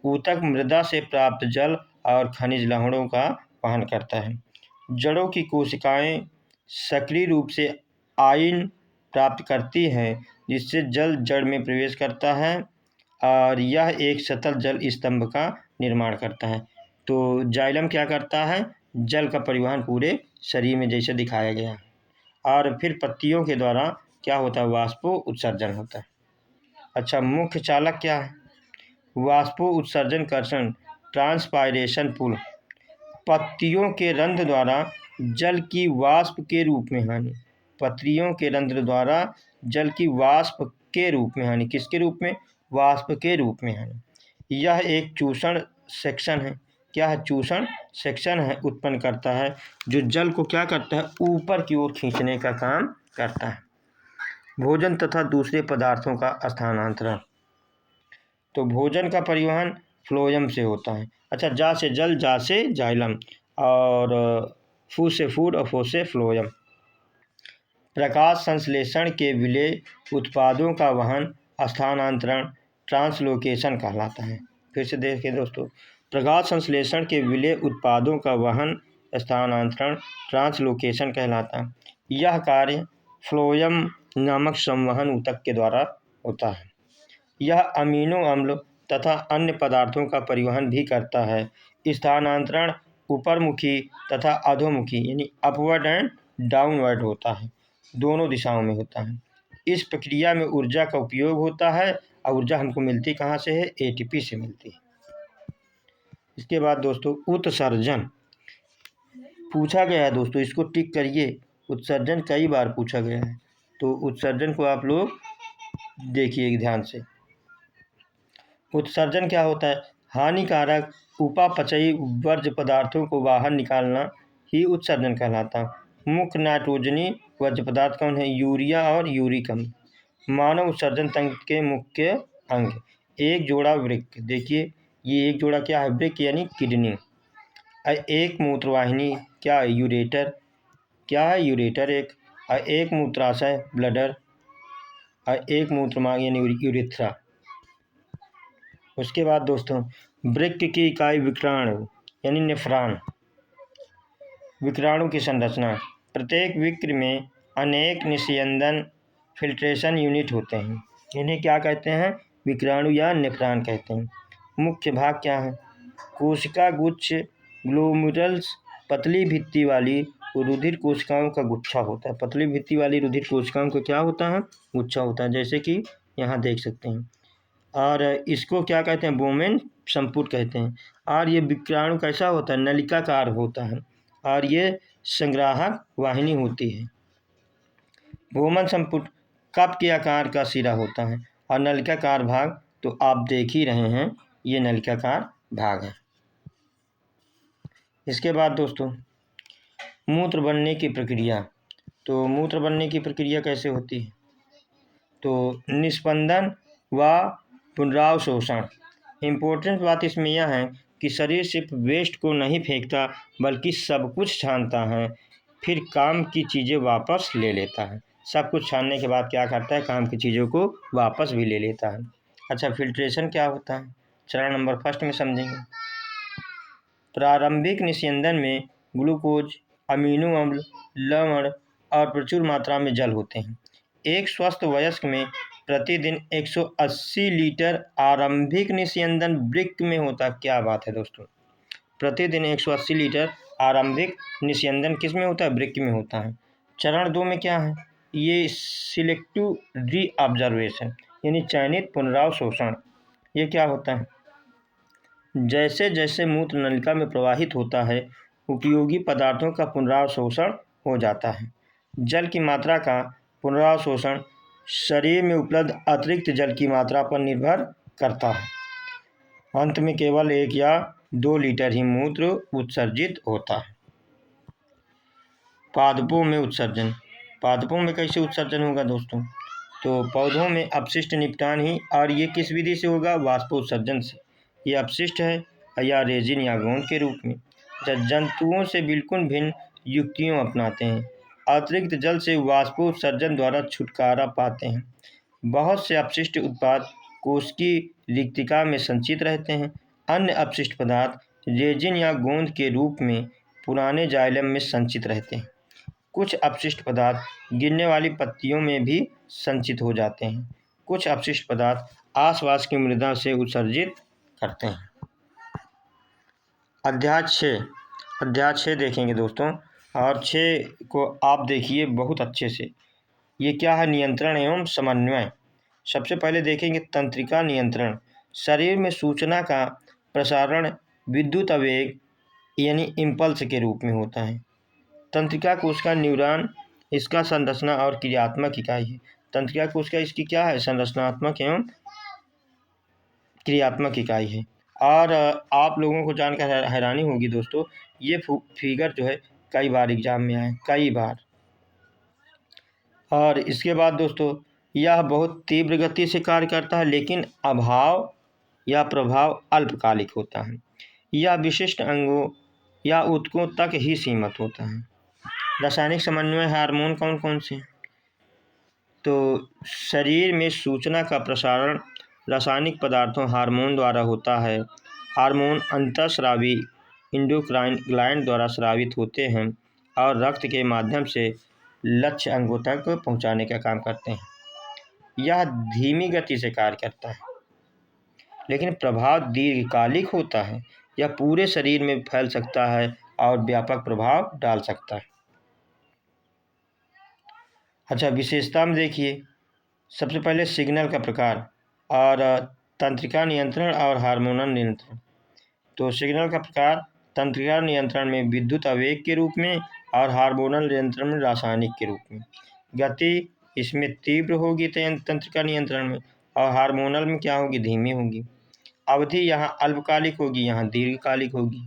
ऊतक मृदा से प्राप्त जल और खनिज लवणों का वहन करता है। जड़ों की कोशिकाएं सक्रिय रूप से आयन प्राप्त करती हैं, जिससे जल जड़ में प्रवेश करता है और यह एक सतत जल स्तंभ का निर्माण करता है। तो जाइलम क्या करता है? जल का परिवहन पूरे शरीर में जैसे दिखाया गया है। और फिर पत्तियों के द्वारा क्या होता है? वाष्पो उत्सर्जन होता है। अच्छा, मुख्य चालक क्या है? वाष्पो उत्सर्जन कर्षण, ट्रांसपायरेशन पुल। पत्तियों के रंध्र द्वारा जल की वाष्प के रूप में हानि। पत्तियों के रंध्र द्वारा जल की वाष्प के रूप में हानि। किसके रूप में? वाष्प के रूप में हानि। यह एक चूषण सेक्शन है। क्या है? चूषण सेक्शन है, उत्पन्न करता है, जो जल को क्या करता है? ऊपर की ओर खींचने का काम करता है। भोजन तथा दूसरे पदार्थों का स्थानांतरण। तो भोजन का परिवहन फ्लोएम से होता है। अच्छा, जा से जल, जा से जाइलम, और फू से फूड और फो से फ्लोएम। प्रकाश संश्लेषण के विलेय उत्पादों का वहन स्थानांतरण ट्रांसलोकेशन कहलाता है। फिर से देखिए दोस्तों, प्रकाश संश्लेषण के विलेय उत्पादों का वहन स्थानांतरण ट्रांसलोकेशन कहलाता है। यह कार्य फ्लोएम नामक संवहन ऊतक के द्वारा होता है। यह अमीनो अम्ल तथा अन्य पदार्थों का परिवहन भी करता है। स्थानांतरण ऊपरमुखी तथा अधोमुखी यानी अपवर्ड एंड डाउनवर्ड होता है, दोनों दिशाओं में होता है। इस प्रक्रिया में ऊर्जा का उपयोग होता है, और ऊर्जा हमको मिलती कहाँ से है? एटीपी से मिलती है। इसके बाद दोस्तों उत्सर्जन पूछा गया है दोस्तों, इसको टिक करिए। उत्सर्जन कई बार पूछा गया है, तो उत्सर्जन को आप लोग देखिए ध्यान से। उत्सर्जन क्या होता है? हानिकारक उपापचयी वर्ज्य पदार्थों को बाहर निकालना ही उत्सर्जन कहलाता है। मुख्य नाइट्रोजनी वर्ज्य पदार्थ कौन है? यूरिया और यूरिक अम्ल। मानव उत्सर्जन तंत्र के मुख्य अंग। एक जोड़ा वृक्क, देखिए ये एक जोड़ा क्या है? वृक्क यानी किडनी। एक मूत्रवाहिनी क्या है? यूरेटर। क्या है? यूरेटर एक मूत्राशय ब्लडर, और एक मूत्रमार्ग यानी यूरेथ्रा। उसके बाद दोस्तों वृक्क की इकाई विक्राणु यानी नेफ्रॉन। विक्राणु की संरचना। प्रत्येक वृक्क में अनेक निस्यंदन फिल्ट्रेशन यूनिट होते हैं। इन्हें क्या कहते हैं? विक्राणु या नेफ्रॉन कहते हैं। मुख्य भाग क्या है? कोशिका गुच्छ ग्लोमेरुलस, पतली भित्ति वाली रुधिर कोशिकाओं का गुच्छा होता है। पतली भित्ति वाली रुधिर कोशिकाओं का क्या होता है? गुच्छा होता है, जैसे कि यहाँ देख सकते हैं। और इसको क्या कहते हैं? बोमेन संपुट कहते हैं। और ये विक्राणु कैसा होता है? नलिकाकार होता है, और ये संग्राहक वाहिनी होती है। बोमन संपुट कप के आकार का सिरा होता है, और नलिकाकार भाग तो आप देख ही रहे हैं, ये नलिकाकार भाग है। इसके बाद दोस्तों मूत्र बनने की प्रक्रिया। तो मूत्र बनने की प्रक्रिया कैसे होती है? तो निस्पंदन व पुनरावशोषण। इम्पोर्टेंट बात इसमें यह है कि शरीर सिर्फ वेस्ट को नहीं फेंकता, बल्कि सब कुछ छानता है, फिर काम की चीज़ें वापस ले लेता है। सब कुछ छानने के बाद क्या करता है? काम की चीज़ों को वापस भी ले लेता है। अच्छा, फिल्ट्रेशन क्या होता है? चरण नंबर 1 में समझेंगे। प्रारंभिक निस्यंदन में ग्लूकोज, अमीनो अम्ल, लवण और प्रचुर मात्रा में जल होते हैं। एक स्वस्थ वयस्क में प्रतिदिन 180 लीटर आरंभिक निस्यंदन वृक्क में होता। क्या बात है दोस्तों, प्रतिदिन 180 लीटर आरंभिक निस्यंदन किस में होता है? वृक्क में होता है। चरण 2 में क्या है? ये सिलेक्टिव रीऑब्जर्वेशन यानी चयनित पुनरावशोषण। ये क्या होता है? जैसे जैसे मूत्र नलिका में प्रवाहित होता है, उपयोगी पदार्थों का पुनरावशोषण हो जाता है। जल की मात्रा का पुनरावशोषण शरीर में उपलब्ध अतिरिक्त जल की मात्रा पर निर्भर करता है। अंत में केवल 1 या 2 लीटर ही मूत्र उत्सर्जित होता है। पादपों में उत्सर्जन। पादपों में कैसे उत्सर्जन होगा दोस्तों? तो पौधों में अपशिष्ट निपटान ही, और ये किस विधि से होगा? वाष्पोत्सर्जन से। ये अपशिष्ट है या रेजिन या गोंद के रूप में। जंतुओं से बिल्कुल भिन्न युक्तियों अपनाते हैं। अतिरिक्त जल से वाष्पोत्सर्जन द्वारा छुटकारा पाते हैं। बहुत से अपशिष्ट उत्पाद कोशिकीय रिक्तिका में संचित रहते हैं। अन्य अपशिष्ट पदार्थ रेजिन या गोंद के रूप में पुराने जाइलम में संचित रहते हैं। कुछ अपशिष्ट पदार्थ गिरने वाली पत्तियों में भी संचित हो जाते हैं। कुछ अपशिष्ट पदार्थ आसपास की मृदा से उत्सर्जित करते हैं। अध्याय 6 देखेंगे दोस्तों, और 6 को आप देखिए बहुत अच्छे से। ये क्या है? नियंत्रण एवं समन्वय। सबसे पहले देखेंगे तंत्रिका नियंत्रण। शरीर में सूचना का प्रसारण विद्युत आवेग यानी इम्पल्स के रूप में होता है। तंत्रिका कोशिका न्यूरॉन इसका संरचना और क्रियात्मक इकाई है। तंत्रिका कोशिका इसकी क्या है? संरचनात्मक एवं क्रियात्मक इकाई है। और आप लोगों को जानकर हैरानी होगी दोस्तों, ये फिगर जो है कई बार एग्जाम में आए, कई बार। और इसके बाद दोस्तों, यह बहुत तीव्र गति से कार्य करता है, लेकिन अभाव या प्रभाव अल्पकालिक होता है। यह विशिष्ट अंगों या ऊतकों तक ही सीमित होता है। रासायनिक समन्वय हार्मोन कौन कौन से? तो शरीर में सूचना का प्रसारण रासायनिक पदार्थों हार्मोन द्वारा होता है। हार्मोन अंतःस्रावी इंडोक्राइन ग्लैंड द्वारा स्रावित होते हैं और रक्त के माध्यम से लक्ष्य अंगों तक पहुंचाने का काम करते हैं। यह धीमी गति से कार्य करता है, लेकिन प्रभाव दीर्घकालिक होता है। यह पूरे शरीर में फैल सकता है और व्यापक प्रभाव डाल सकता है। अच्छा, विशेषता में देखिए, सबसे पहले सिग्नल का प्रकार और तंत्रिका नियंत्रण और हार्मोनल नियंत्रण। तो सिग्नल का प्रकार तंत्रिका नियंत्रण में विद्युत आवेग के रूप में और हार्मोनल नियंत्रण में रासायनिक के रूप में। गति इसमें तीव्र होगी तंत्रिका नियंत्रण में, और हार्मोनल में क्या होगी? धीमी होगी। अवधि यहाँ अल्पकालिक होगी, यहाँ दीर्घकालिक होगी।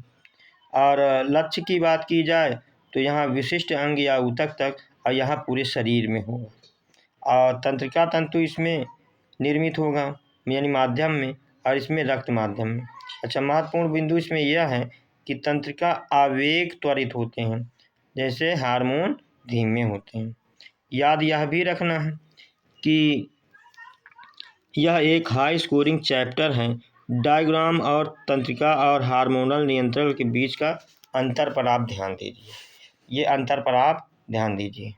और लक्ष्य की बात की जाए तो यहाँ विशिष्ट अंग या ऊतक तक, और यहाँ पूरे शरीर में होगा। और तंत्रिका तंतु इसमें निर्मित होगा यानी माध्यम में, और इसमें रक्त माध्यम में। अच्छा, महत्वपूर्ण बिंदु इसमें यह है कि तंत्रिका आवेग त्वरित होते हैं, जैसे हार्मोन धीमे होते हैं। याद यह भी रखना है कि यह एक हाई स्कोरिंग चैप्टर है। डायग्राम और तंत्रिका और हार्मोनल नियंत्रण के बीच का अंतर पर आप ध्यान दीजिए। ये अंतर पर आप ध्यान दीजिए।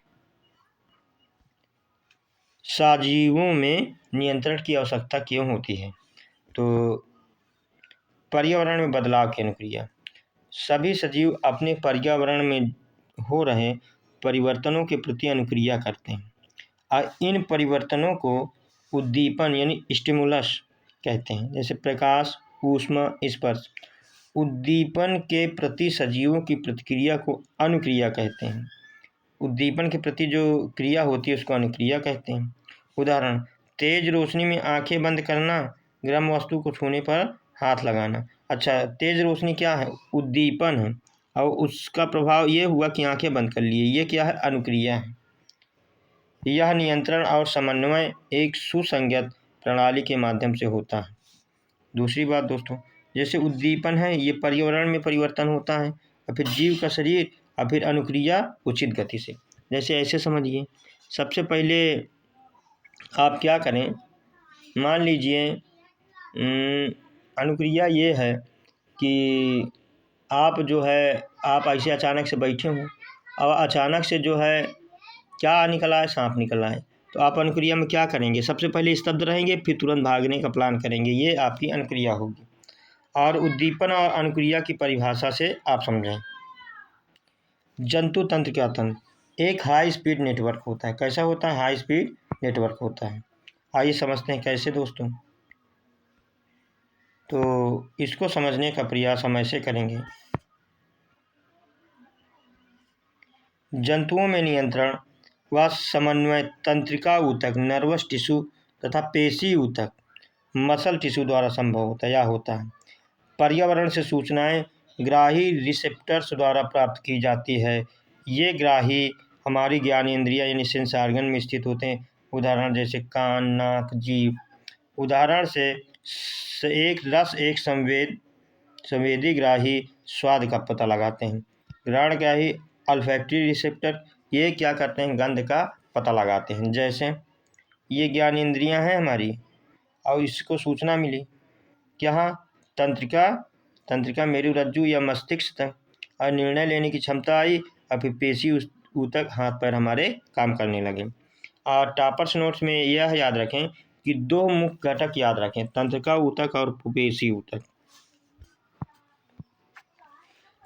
सजीवों में नियंत्रण की आवश्यकता क्यों होती है? तो पर्यावरण में बदलाव की अनुक्रिया। सभी सजीव अपने पर्यावरण में हो रहे परिवर्तनों के प्रति अनुक्रिया करते हैं, और इन परिवर्तनों को उद्दीपन यानी स्टिमुलस कहते हैं, जैसे प्रकाश, ऊष्मा, स्पर्श। उद्दीपन के प्रति सजीवों की प्रतिक्रिया को अनुक्रिया कहते हैं। उद्दीपन के प्रति जो क्रिया होती है उसको अनुक्रिया कहते हैं। उदाहरण, तेज रोशनी में आंखें बंद करना, गर्म वस्तु को छूने पर हाथ लगाना। अच्छा, तेज रोशनी क्या है? उद्दीपन है, और उसका प्रभाव ये हुआ कि आंखें बंद कर लिए, ये क्या है? अनुक्रिया है। यह नियंत्रण और समन्वय एक सुसंगत प्रणाली के माध्यम से होता है। दूसरी बात दोस्तों, जैसे उद्दीपन है ये पर्यावरण में परिवर्तन होता है, और फिर जीव का शरीर, और फिर अनुक्रिया उचित गति से। जैसे ऐसे समझिए, सबसे पहले आप क्या करें, मान लीजिए अनुक्रिया ये है कि आप जो है आप ऐसे अचानक से बैठे हों, और अचानक से जो है क्या निकल आए? सांप निकल आए। तो आप अनुक्रिया में क्या करेंगे? सबसे पहले स्तब्ध रहेंगे, फिर तुरंत भागने का प्लान करेंगे। ये आपकी अनुक्रिया होगी। और उद्दीपन और अनुक्रिया की परिभाषा से आप समझें। जंतु तंत्र क्या तंत्र एक हाई स्पीड नेटवर्क होता है। कैसा होता है? हाई स्पीड नेटवर्क होता है। आइए समझते हैं कैसे दोस्तों। तो इसको समझने का प्रयास हम ऐसे करेंगे। जंतुओं में नियंत्रण व समन्वय तंत्रिका ऊतक, नर्वस टिश्यू तथा पेशी ऊतक मसल टिश्यू द्वारा संभव होता है या होता है। पर्यावरण से सूचनाएं ग्राही रिसेप्टर्स द्वारा प्राप्त की जाती है। ये ग्राही हमारी ज्ञानेंद्रियां यानी सेंस ऑर्गन में स्थित होते हैं। उदाहरण जैसे कान, नाक, जीभ। उदाहरण से एक संवेदी ग्राही स्वाद का पता लगाते हैं। ग्राण ग्राही अल्फैक्टरी रिसेप्टर, ये क्या करते हैं, गंध का पता लगाते हैं। जैसे ये ज्ञानेंद्रियां हैं हमारी और इसको सूचना मिली क्या, तंत्रिका मेरुरज्जु या मस्तिष्क तक, और निर्णय लेने की क्षमता आई और फिर पेशी ऊतक हाथ पैर हमारे काम करने लगे। और टॉपर्स नोट्स में यह याद रखें कि 2 मुख्य घटक याद रखें, तंत्रिका ऊतक और पेशी ऊतक।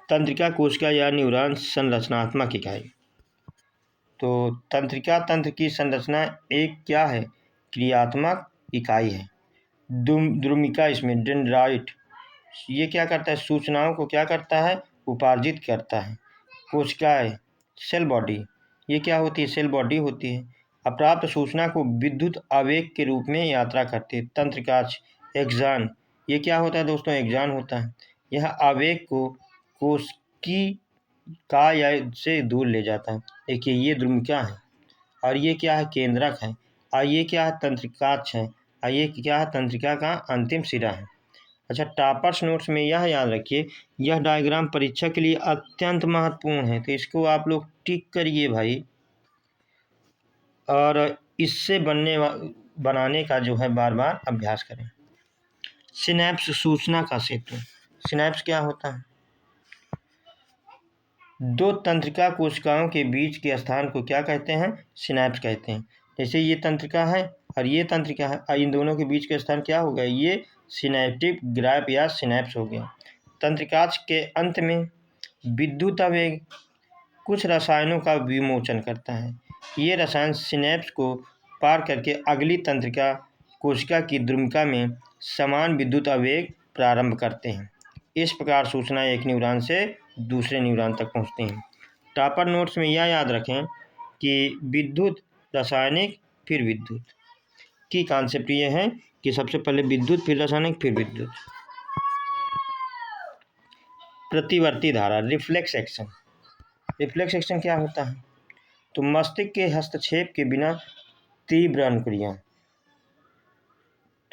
तंत्रिका कोशिका या न्यूरॉन संरचनात्मक इकाई। तो तंत्रिका तंत्र की संरचना एक क्या है, क्रियात्मक इकाई है। द्रुमिका इसमें डेंड्राइट, ये क्या करता है, सूचनाओं को क्या करता है, उपार्जित करता है। कोशिकाएं सेल बॉडी, ये क्या होती है, सेल बॉडी होती है। अप्राप्त सूचना को विद्युत आवेग के रूप में यात्रा करती है। तंत्रिकाक्ष एक्सान, ये क्या होता है दोस्तों, एक्सान होता है। यह आवेग को कोशिका से दूर ले जाता है। देखिए ये द्रुमिका है और ये क्या है, केंद्रक है, और ये क्या है, तंत्रिकाक्ष है, और ये क्या है, तंत्रिका का अंतिम सिरा है। अच्छा, टॉपर्स नोट्स में यह याद रखिए, यह डायग्राम परीक्षा के लिए अत्यंत महत्वपूर्ण है, तो इसको आप लोग टिक करिए भाई, और इससे बनाने का जो है बार बार अभ्यास करें। सिनैप्स सूचना का सेतु। सिनैप्स क्या होता है, 2 तंत्रिका कोशिकाओं के बीच के स्थान को क्या कहते हैं, सिनैप्स कहते हैं। जैसे ये तंत्रिका है और ये तंत्रिका है, और इन दोनों के बीच का स्थान क्या हो गया, ये सिनैप्टिक ग्रैप या सिनैप्स हो गया। तंत्रिकाक्ष के अंत में विद्युत आवेग कुछ रसायनों का विमोचन करता है। ये रसायन सिनैप्स को पार करके अगली तंत्रिका कोशिका की द्रुमिका में समान विद्युत आवेग प्रारंभ करते हैं। इस प्रकार सूचना एक न्यूरॉन से दूसरे न्यूरॉन तक पहुंचती हैं। टॉपर नोट्स में यह याद रखें कि विद्युत, रासायनिक, फिर विद्युत की कॉन्सेप्ट ये है कि सबसे पहले विद्युत, फिर रासायनिक, फिर विद्युत। प्रतिवर्ती धारा, रिफ्लेक्स एक्शन। रिफ्लेक्स एक्शन क्या होता है, तो मस्तिष्क के हस्तक्षेप के बिना तीव्र अनुक्रिया,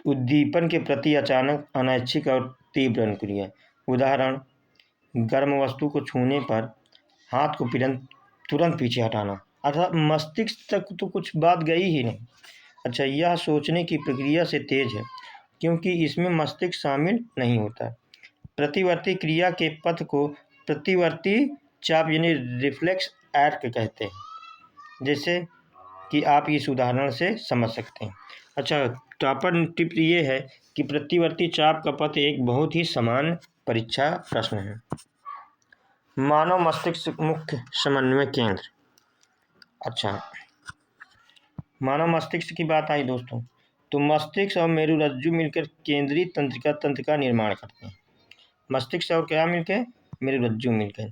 उद्दीपन के प्रति अचानक, अनैच्छिक और तीव्र अनुक्रिया। उदाहरण, गर्म वस्तु को छूने पर हाथ को तुरंत पीछे हटाना, अर्थात मस्तिष्क तक तो कुछ बात गई ही नहीं। अच्छा, यह सोचने की प्रक्रिया से तेज है क्योंकि इसमें मस्तिष्क शामिल नहीं होता। प्रतिवर्ती क्रिया के पथ को प्रतिवर्ती चाप यानी रिफ्लेक्स आर्क कहते हैं, जैसे कि आप इस उदाहरण से समझ सकते हैं। अच्छा, टॉपर टिप ये है कि प्रतिवर्ती चाप का पथ एक बहुत ही समान परीक्षा प्रश्न है। मानव मस्तिष्क मुख्य समन्वय केंद्र। अच्छा, मानव मस्तिष्क की बात आई दोस्तों, तो मस्तिष्क और मेरुरज्जु मिलकर केंद्रीय तंत्रिका तंत्र का निर्माण करते हैं। मस्तिष्क और क्या मिलकर, मेरुरज्जु मिलकर।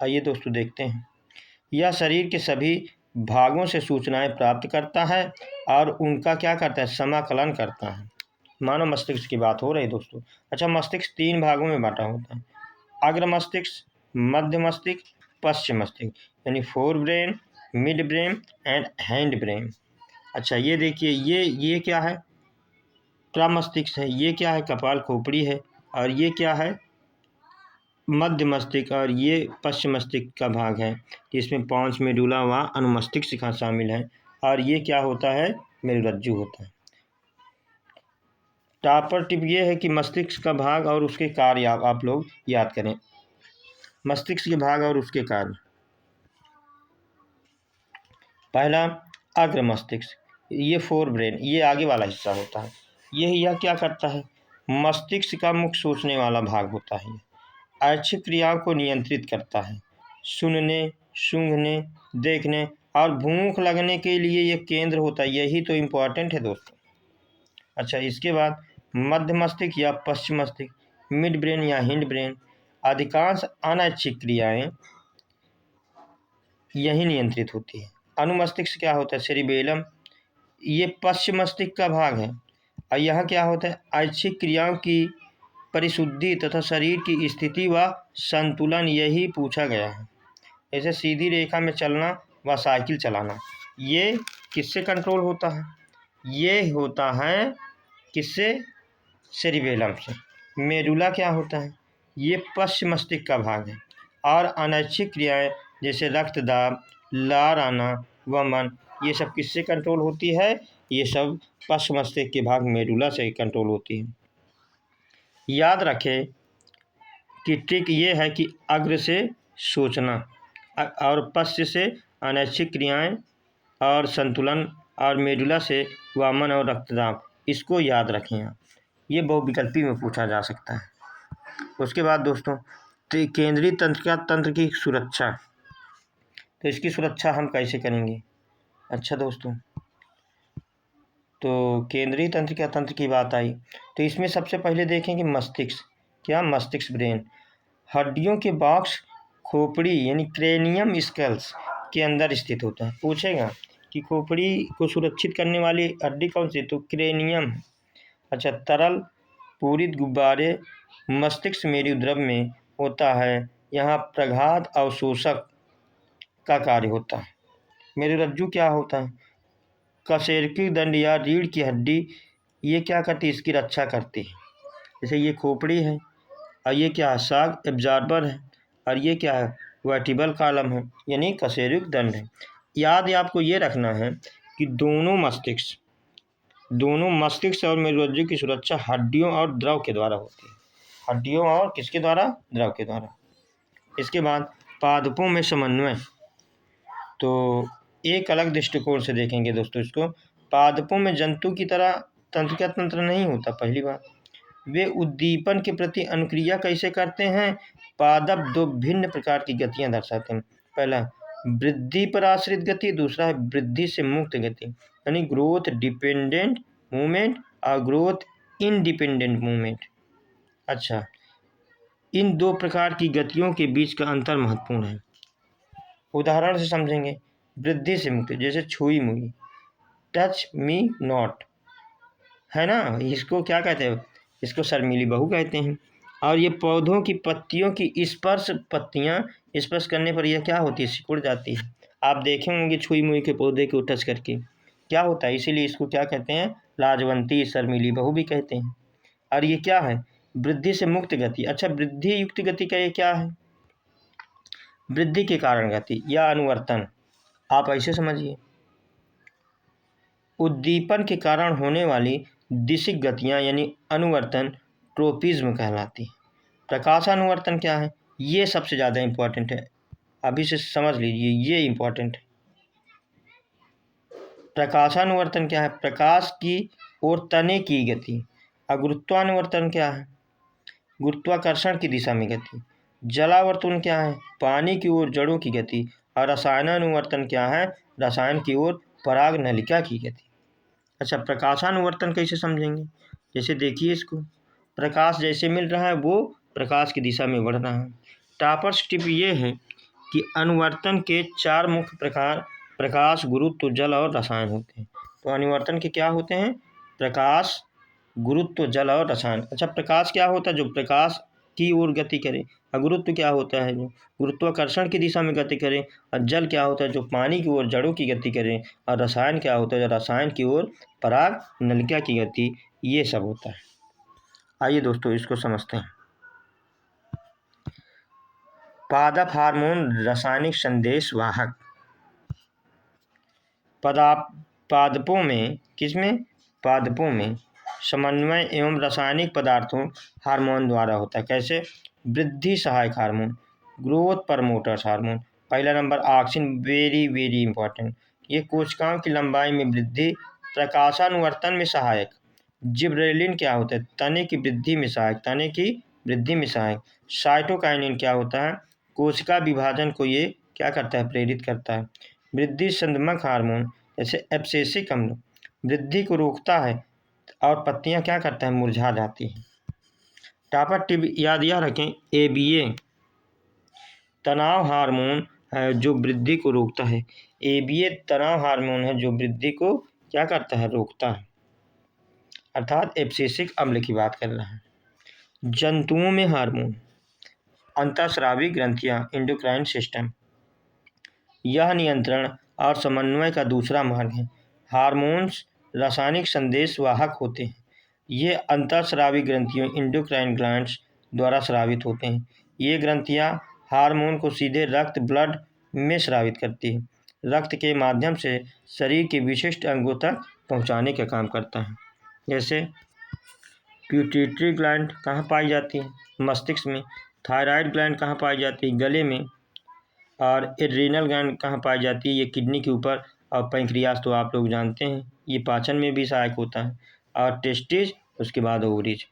आइए दोस्तों देखते हैं। यह शरीर के सभी भागों से सूचनाएं प्राप्त करता है और उनका क्या करता है, समाकलन करता है। मानव मस्तिष्क की बात हो रही है दोस्तों। अच्छा, मस्तिष्क 3 भागों में बांटा होता है, अग्र मस्तिष्क, मध्य मस्तिष्क, पश्चिम मस्तिष्क, यानी fore brain, mid brain and hind brain. अच्छा, ये देखिए, ये क्या है, प्रमस्तिष्क है, ये क्या है, कपाल खोपड़ी है, और ये क्या है, मध्य मस्तिष्क, और ये पश्चिम मस्तिष्क का भाग है, जिसमें पांच मेडुला व अनुमस्तिष्क शामिल है, और ये क्या होता है, मेरुरज्जु होता है। टॉपर टिप ये है कि मस्तिष्क का भाग और उसके कार्य आप लोग याद करें। मस्तिष्क के भाग और उसके कार्य। पहला, अग्र मस्तिष्क, ये फोर ब्रेन, ये आगे वाला हिस्सा होता है। यह क्या करता है, मस्तिष्क का मुख्य सोचने वाला भाग होता है। ऐच्छिक क्रियाओं को नियंत्रित करता है। सुनने, सूंघने, देखने और भूख लगने के लिए यह केंद्र होता है, यही तो इम्पोर्टेंट है दोस्तों। अच्छा, इसके बाद मध्य मस्तिष्क या पश्चिम मस्तिष्क, मिड ब्रेन या हिंड ब्रेन, अधिकांश अनैच्छिक क्रियाएं यही नियंत्रित होती है। अनुमस्तिष्क क्या होता है, सेरिबेलम, ये पश्चिम मस्तिष्क का भाग है। और यहाँ क्या होता है, ऐच्छिक क्रियाओं की परिशुद्धि तथा शरीर की स्थिति व संतुलन, यही पूछा गया है। जैसे सीधी रेखा में चलना व साइकिल चलाना, ये किससे कंट्रोल होता है? ये होता है किससे? सेरिबेलम से। मेडुला क्या होता है? ये पश्च मस्तिष्क का भाग है। और अनैच्छिक क्रियाएं जैसे रक्तदाब, लार आना, वमन, ये सब किससे कंट्रोल होती है? ये सब पश्च मस्तिष्क के भाग मेडुला से कंट्रोल होती है। याद रखें कि ट्रिक ये है कि अग्र से सोचना और पश्च से अनैच्छिक क्रियाएं और संतुलन, और मेडुला से वामन और रक्तदाब, इसको याद रखें आप। ये बहुविकल्पी में पूछा जा सकता है। उसके बाद दोस्तों, केंद्रीय तंत्र की सुरक्षा, तो इसकी सुरक्षा हम कैसे करेंगे? अच्छा दोस्तों, तो केंद्रीय तंत्र की बात आई तो इसमें सबसे पहले देखेंगे मस्तिष्क। क्या? मस्तिष्क, ब्रेन। हड्डियों के बॉक्स खोपड़ी यानी क्रेनियम स्कल्स के अंदर स्थित होता है। पूछेगा कि खोपड़ी को सुरक्षित करने वाली हड्डी कौन सी? तो क्रेनियम। अच्छा, तरल पूरित गुब्बारे मस्तिष्क मेरुद्रव में होता है, यहाँ प्रघात अवशोषक का कार्य होता है। मेरुरज्जु क्या होता है? कशेरुकी दंड या रीढ़ की हड्डी, ये क्या करती है? इसकी रक्षा करती है। जैसे ये खोपड़ी है और ये क्या है? शॉक एब्जॉर्बर है, और ये क्या है? वर्टिबल कॉलम है, यानी कशेरुकी दंड है। याद आपको ये रखना है कि दोनों मस्तिष्क और मेरुरज्जु की सुरक्षा हड्डियों और द्रव के द्वारा होती है। हड्डियों और किसके द्वारा? द्रव के द्वारा। इसके बाद पादपों में समन्वय, तो एक अलग दृष्टिकोण से देखेंगे दोस्तों इसको। पादपों में जंतु की तरह तंत्र नहीं होता। पहली बात, वे उद्दीपन के प्रति अनुक्रिया कैसे करते हैं? पादप दो भिन्न प्रकार की गतियां दर्शाते हैं। पहला वृद्धि पर आश्रित गति, दूसरा है वृद्धि से मुक्त गति, यानी ग्रोथ डिपेंडेंट मूवमेंट और ग्रोथ इंडिपेंडेंट मूवमेंट। अच्छा, इन दो प्रकार की गतियों के बीच का अंतर महत्वपूर्ण है। उदाहरण से समझेंगे। वृद्धि से मुक्त, जैसे छुई मुई, टच मी नॉट, है ना, इसको क्या कहते हैं? इसको शर्मीली बहू कहते हैं। और ये पौधों की पत्तियों की पत्तियां स्पर्श करने पर यह क्या होती है? सिकुड़ जाती है। आप देखे होंगे छुई मुई के पौधे को टच करके क्या होता है, इसीलिए इसको क्या कहते हैं? लाजवंती, शर्मीली बहू भी कहते हैं। और ये क्या है? वृद्धि से मुक्त गति। अच्छा, वृद्धि युक्त गति का ये क्या है? वृद्धि के कारण गति या अनुवर्तन। आप ऐसे समझिए, उद्दीपन के कारण होने वाली दिशिक गतियां यानी अनुवर्तन ट्रोपिज्म कहलाती है। प्रकाशानुवर्तन क्या है? ये सबसे ज़्यादा इम्पोर्टेंट है, अभी से समझ लीजिए, ये इम्पोर्टेंट है। प्रकाशानुवर्तन क्या है? प्रकाश की ओर तने की गति। और गुरुत्वानुवर्तन क्या है? गुरुत्वाकर्षण की दिशा में गति। जलावर्तन क्या है? पानी की ओर जड़ों की गति। और रसायनानुवर्तन क्या है? रसायन की ओर पराग नलिका की गति। अच्छा, प्रकाशानुवर्तन कैसे समझेंगे? जैसे देखिए इसको, प्रकाश जैसे मिल रहा है वो प्रकाश की दिशा में बढ़ रहा है। टॉपर्स टिप ये है कि अनुवर्तन के 4 मुख्य प्रकार प्रकाश, गुरुत्व, जल और रसायन होते हैं। तो अनुवर्तन के क्या होते हैं? प्रकाश, गुरुत्व, जल और रसायन। अच्छा, प्रकाश क्या होता है? जो प्रकाश की ओर गति करे। और गुरुत्व क्या होता है? जो गुरुत्वाकर्षण की दिशा में गति करे। और जल क्या होता है? जो पानी की ओर जड़ों की गति करे। और रसायन क्या होता है? जो रसायन की ओर पराग नलिका की गति। ये सब होता है। आइए दोस्तों इसको समझते हैं। पादप हार्मोन रासायनिक संदेश वाहक। पादपों में, किसमें? पादपों में समन्वय एवं रासायनिक पदार्थों हार्मोन द्वारा होता है। कैसे? वृद्धि सहायक हार्मोन, ग्रोथ प्रमोटर्स हार्मोन। पहला number auxin, very very important, ये कोशिकाओं की लंबाई में वृद्धि। प्रकाशानुवर्तन में सहायक जिब्रेलिन क्या होता है? तने की वृद्धि में सहायक। साइटोकाइनिन क्या होता है? कोशिका विभाजन को ये क्या करता है? प्रेरित करता है। वृद्धि संदमक हार्मोन जैसे एब्सेसिक अम्ल वृद्धि को रोकता है, और पत्तियां क्या करता है? मुरझा जाती हैं। टापर टिप याद रखें, ABA तनाव हार्मोन है जो वृद्धि को रोकता है। ABA तनाव हार्मोन है जो वृद्धि को क्या करता है? रोकता है। अर्थात एब्सिसिक अम्ल की बात कर रहा है। जंतुओं में हार्मोन, अंतःस्रावी ग्रंथियां, एंडोक्राइन सिस्टम, यह नियंत्रण और समन्वय का दूसरा मार्ग है। हार्मोन्स रासायनिक संदेश वाहक होते हैं। ये अंतःस्रावी ग्रंथियों, एंडोक्राइन ग्लैंड्स द्वारा स्रावित होते हैं। ये ग्रंथियां हार्मोन को सीधे रक्त ब्लड में स्रावित करती है। रक्त के माध्यम से शरीर के विशिष्ट अंगों तक पहुंचाने का काम करता है। जैसे पिट्यूटरी ग्लैंड कहाँ पाई जाती है? मस्तिष्क में। थायराइड ग्लैंड कहाँ पाई जाती है? गले में। और एड्रीनल ग्लैंड कहाँ पाई जाती है? ये किडनी के ऊपर। और पैंक्रियास तो आप लोग जानते हैं, ये पाचन में भी सहायक होता है। और टेस्टिस, उसके बाद ओवरीज।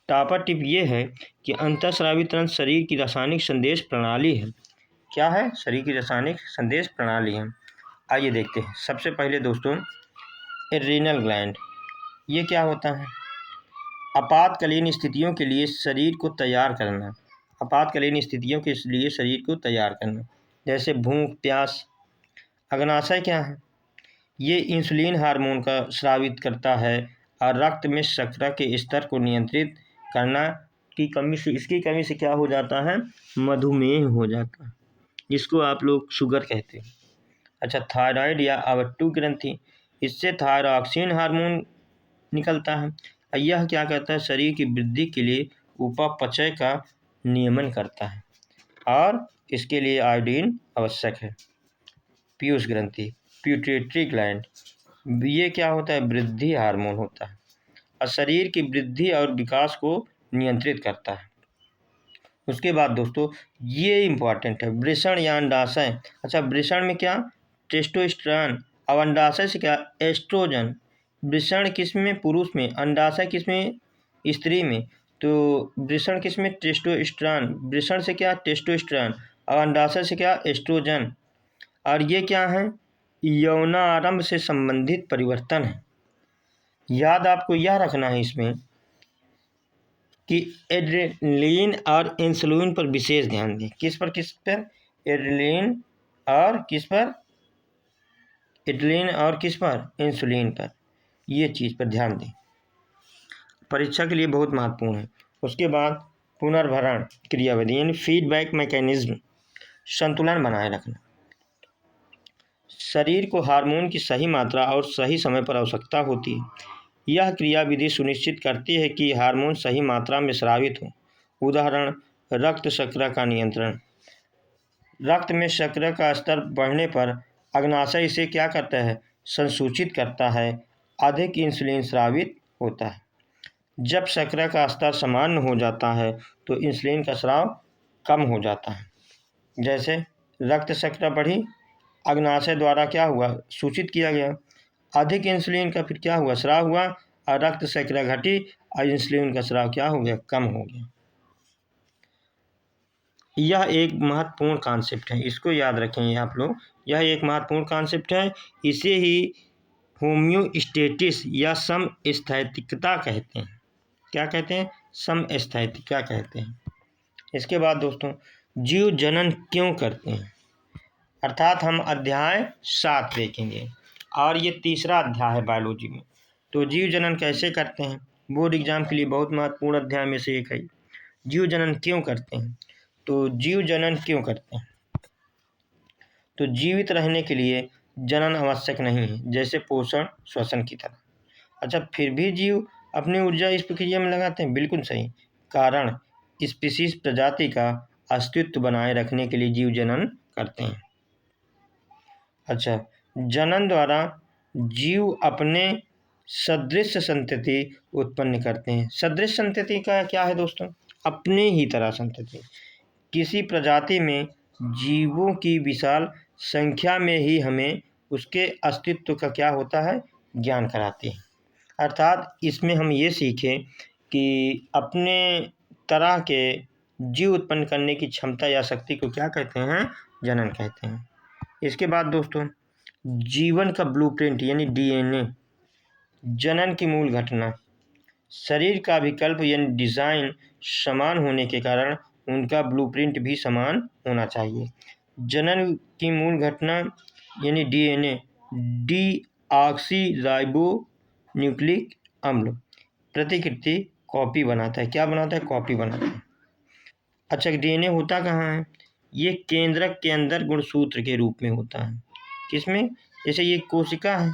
टॉपर टिप ये है कि अंतःस्रावी तंत्र शरीर की रासायनिक संदेश प्रणाली है। क्या है? शरीर की रासायनिक संदेश प्रणाली है। आइए देखते हैं। सबसे पहले दोस्तों, एड्रीनल ग्लैंड, ये क्या होता है? आपातकालीन स्थितियों के लिए शरीर को तैयार करना। आपातकालीन स्थितियों के लिए शरीर को तैयार करना, जैसे भूख, प्यास। अग्नाशय क्या है? ये इंसुलिन हार्मोन का स्रावित करता है और रक्त में शर्करा के स्तर को नियंत्रित करना की कमी से, इसकी कमी से क्या हो जाता है? मधुमेह हो जाता है, जिसको आप लोग शुगर कहते हैं। अच्छा, थायराइड या अवट्टु ग्रंथि, इससे थायरॉक्सिन हार्मोन निकलता है। यह क्या करता है? शरीर की वृद्धि के लिए उपापचय का नियमन करता है और इसके लिए आयोडीन आवश्यक है। पीयूष ग्रंथि, पिट्यूटरी ग्लैंड, ये क्या होता है? वृद्धि हार्मोन होता है और शरीर की वृद्धि और विकास को नियंत्रित करता है। उसके बाद दोस्तों, ये इम्पॉर्टेंट है, वृषण या अंडाशय। अच्छा, वृषण में क्या? टेस्टोस्टेरोन। और अंडाशय से क्या? एस्ट्रोजन। वृषण किस में? पुरुष में। अंडाशय किस में? स्त्री में। तो वृषण किस में? टेस्टोस्टेरोन। वृषण से क्या? टेस्टोस्टेरोन। और अंडाशय से क्या? एस्ट्रोजन। और ये क्या है? यौनारंभ से संबंधित परिवर्तन है। याद आपको यह रखना है इसमें कि एड्रेनलिन और इंसुलिन पर विशेष ध्यान दें। किस पर? किस पर? एड्रेनलिन और किस पर? एड्रेनलिन और किस पर? इंसुलिन पर। ये चीज़ पर ध्यान दें, परीक्षा के लिए बहुत महत्वपूर्ण है। उसके बाद पुनर्भरण क्रियाविधि यानी फीडबैक मैकेनिज्म, संतुलन बनाए रखना। शरीर को हार्मोन की सही मात्रा और सही समय पर आवश्यकता होती है। यह क्रियाविधि सुनिश्चित करती है कि हार्मोन सही मात्रा में स्रावित हो। उदाहरण, रक्त शर्करा का नियंत्रण। रक्त में शर्करा का स्तर बढ़ने पर अग्नाशय इसे क्या करता है? संसूचित करता है। अधिक इंसुलिन स्रावित होता है। जब शर्करा का स्तर सामान्य हो जाता है तो इंसुलिन का स्राव कम हो जाता है। जैसे रक्त शर्करा बढ़ी, अग्नाशय द्वारा क्या हुआ? सूचित किया गया। अधिक इंसुलिन का फिर क्या हुआ? स्राव हुआ। और रक्त शर्करा घटी और इंसुलिन का स्राव क्या हो गया? कम हो गया। यह एक महत्वपूर्ण कॉन्सेप्ट है, इसको याद रखेंगे आप लोग। यह एक महत्वपूर्ण कॉन्सेप्ट है। इसे ही होम्योस्टेसिस या समस्थैतिकता कहते हैं। क्या कहते हैं? समस्थैतिकता कहते हैं। इसके बाद दोस्तों, जीव जनन क्यों करते हैं, अर्थात हम अध्याय 7 देखेंगे और ये तीसरा अध्याय है बायोलॉजी में। तो जीव जनन कैसे करते हैं, बोर्ड एग्जाम के लिए बहुत महत्वपूर्ण अध्याय में से एक है। जीव जनन क्यों करते हैं? तो जीव जनन क्यों करते हैं? तो जीवित रहने के लिए जनन आवश्यक नहीं है, जैसे पोषण श्वसन की तरह। अच्छा, फिर भी जीव अपनी ऊर्जा इस प्रक्रिया में लगाते हैं। बिल्कुल सही। कारण, स्पीशीज प्रजाति का अस्तित्व बनाए रखने के लिए जीव जनन करते हैं। अच्छा, जनन द्वारा जीव अपने सदृश संतति उत्पन्न करते हैं। सदृश संतति का क्या है दोस्तों? अपने ही तरह संतति। किसी प्रजाति में जीवों की विशाल संख्या में ही हमें उसके अस्तित्व का क्या होता है? ज्ञान कराती है। अर्थात इसमें हम ये सीखें कि अपने तरह के जीव उत्पन्न करने की क्षमता या शक्ति को क्या कहते हैं? जनन कहते हैं। इसके बाद दोस्तों, जीवन का ब्लूप्रिंट यानी डीएनए। जनन की मूल घटना, शरीर का विकल्प यानी डिज़ाइन समान होने के कारण उनका ब्लूप्रिंट भी समान होना चाहिए। जनन की मूल घटना यानी डीएनए, डीऑक्सीराइबो न्यूक्लिक अम्ल प्रतिकृति कॉपी बनाता है। क्या बनाता है? कॉपी बनाता है। अच्छा, डीएनए होता कहाँ है? ये केंद्रक के अंदर गुणसूत्र के रूप में होता है। किसमें? जैसे ये कोशिका है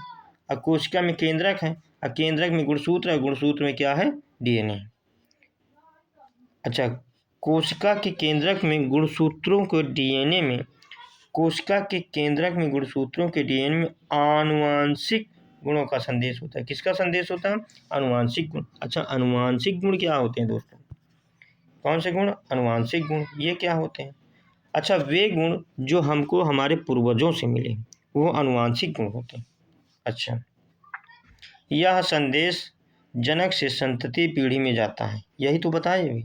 और कोशिका में केंद्रक है और केंद्रक में गुणसूत्र है, गुणसूत्र में क्या है? डीएनए। अच्छा, कोशिका के केंद्रक में गुणसूत्रों को डीएनए में कोशिका के केंद्रक में गुणसूत्रों के डीएनए में आनुवांशिक गुणों का संदेश होता है। किसका संदेश होता है? आनुवांशिक गुण। अच्छा, आनुवांशिक गुण क्या होते हैं दोस्तों? कौन से गुण? आनुवांशिक गुण। ये क्या होते हैं? अच्छा, वे गुण जो हमको हमारे पूर्वजों से मिले वो आनुवांशिक गुण होते हैं। अच्छा, यह संदेश जनक से संतति पीढ़ी में जाता है। यही तो बताया अभी।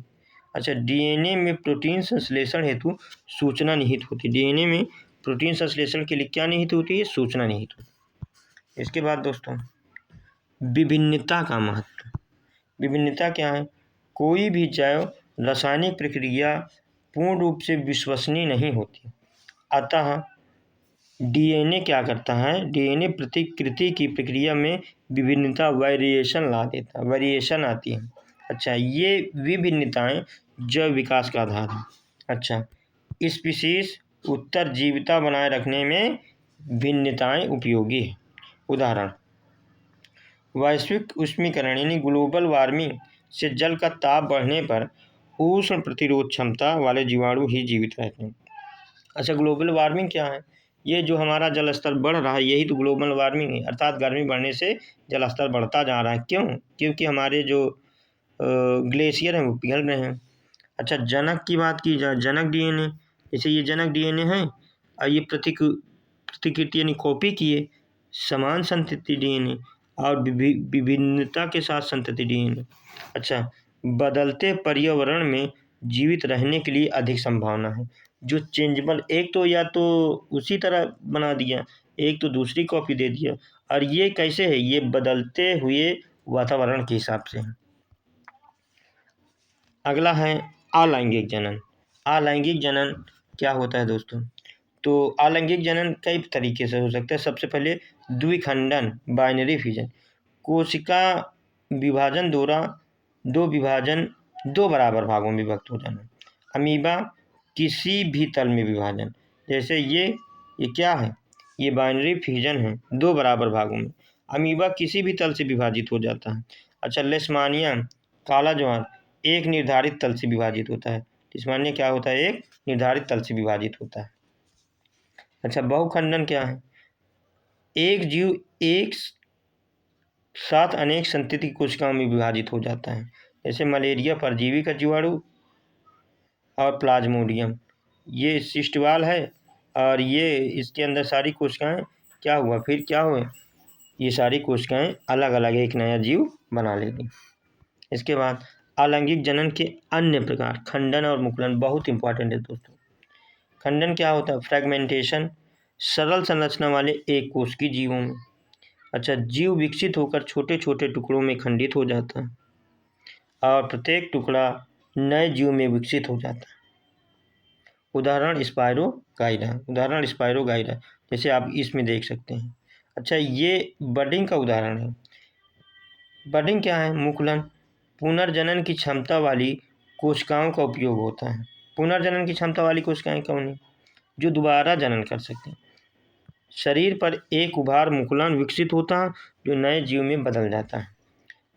अच्छा, डीएनए में प्रोटीन संश्लेषण हेतु सूचना निहित होती है। डीएनए में प्रोटीन संश्लेषण के लिए क्या निहित होती है? सूचना निहित होती है। इसके बाद दोस्तों, विभिन्नता का महत्व। विभिन्नता क्या है? कोई भी जैव रासायनिक प्रक्रिया पूर्ण रूप से विश्वसनीय नहीं होती, अतः डीएनए क्या करता है? डीएनए प्रतिकृति की प्रक्रिया में विभिन्नता, वेरिएशन ला देता है, वेरिएशन आती है। अच्छा, ये विभिन्नताएं जैव विकास का आधार है। अच्छा, स्पीशीज उत्तरजीविता बनाए रखने में भिन्नताएं उपयोगी है। उदाहरण, वैश्विक उष्मीकरण यानी ग्लोबल वार्मिंग से जल का ताप बढ़ने पर उष्ण प्रतिरोध क्षमता वाले जीवाणु ही जीवित रहते हैं। अच्छा, ग्लोबल वार्मिंग क्या है? ये जो हमारा जल स्तर बढ़ रहा है यही तो ग्लोबल वार्मिंग है, अर्थात गर्मी बढ़ने से जल स्तर बढ़ता जा रहा है। क्यों? क्योंकि हमारे जो ग्लेशियर हैं वो पिघल रहे हैं। अच्छा, जनक की बात की जाए, जनक डीएनए, जैसे ये जनक डीएनए है और ये प्रतिकृति यानी कॉपी किए समान संतति डीएनए और विभिन्नता के साथ संतति डीएनए। अच्छा, बदलते पर्यावरण में जीवित रहने के लिए अधिक संभावना है। जो चेंजेबल, एक तो या तो उसी तरह बना दिया, एक तो दूसरी कॉपी दे दिया, और ये कैसे है? ये बदलते हुए वातावरण के हिसाब से है। अगला है अलैंगिक जनन। अलैंगिक जनन क्या होता है दोस्तों? तो अलैंगिक जनन कई तरीके से हो सकता है। सबसे पहले द्विखंडन, बाइनरी फिजन, कोशिका विभाजन द्वारा दो बराबर भागों में विभक्त हो जाना। अमीबा किसी भी तल में विभाजन, जैसे ये क्या है? ये बाइनरी फिजन है, दो बराबर भागों में। अमीबा किसी भी तल से विभाजित हो जाता है। अच्छा, लेशमानिया काला ज्वार एक निर्धारित तल से विभाजित होता है। लेशमानिया क्या होता है? एक निर्धारित तल से विभाजित होता है। अच्छा, बहुखंडन क्या है? एक जीव एक साथ अनेक संतति कोशिकाओं में विभाजित हो जाता है। जैसे मलेरिया परजीवी का जीवाणु और प्लाज्मोडियम, ये सिस्टवाल है और ये इसके अंदर सारी कोशिकाएं क्या हुआ? फिर क्या हुए? ये सारी कोशिकाएं अलग अलग एक नया जीव बना लेगी। इसके बाद अलैंगिक जनन के अन्य प्रकार, खंडन और मुकुलन, बहुत इंपॉर्टेंट है दोस्तों। खंडन क्या होता है? फ्रेगमेंटेशन, सरल संरचना वाले एक कोशिकीय जीवों में। अच्छा, जीव विकसित होकर छोटे छोटे टुकड़ों में खंडित हो जाता है और प्रत्येक टुकड़ा नए जीव में विकसित हो जाता है। उदाहरण स्पायरोगाइरा, जैसे आप इसमें देख सकते हैं। अच्छा, ये बडिंग का उदाहरण है। बडिंग क्या है? मुकुलन, पुनर्जनन की क्षमता वाली कोशिकाओं का उपयोग होता है। पुनर्जनन की क्षमता वाली कोशिकाएं कौन है? जो दोबारा जनन कर सकते हैं। शरीर पर एक उभार मुकुलन विकसित होता है जो नए जीव में बदल जाता है।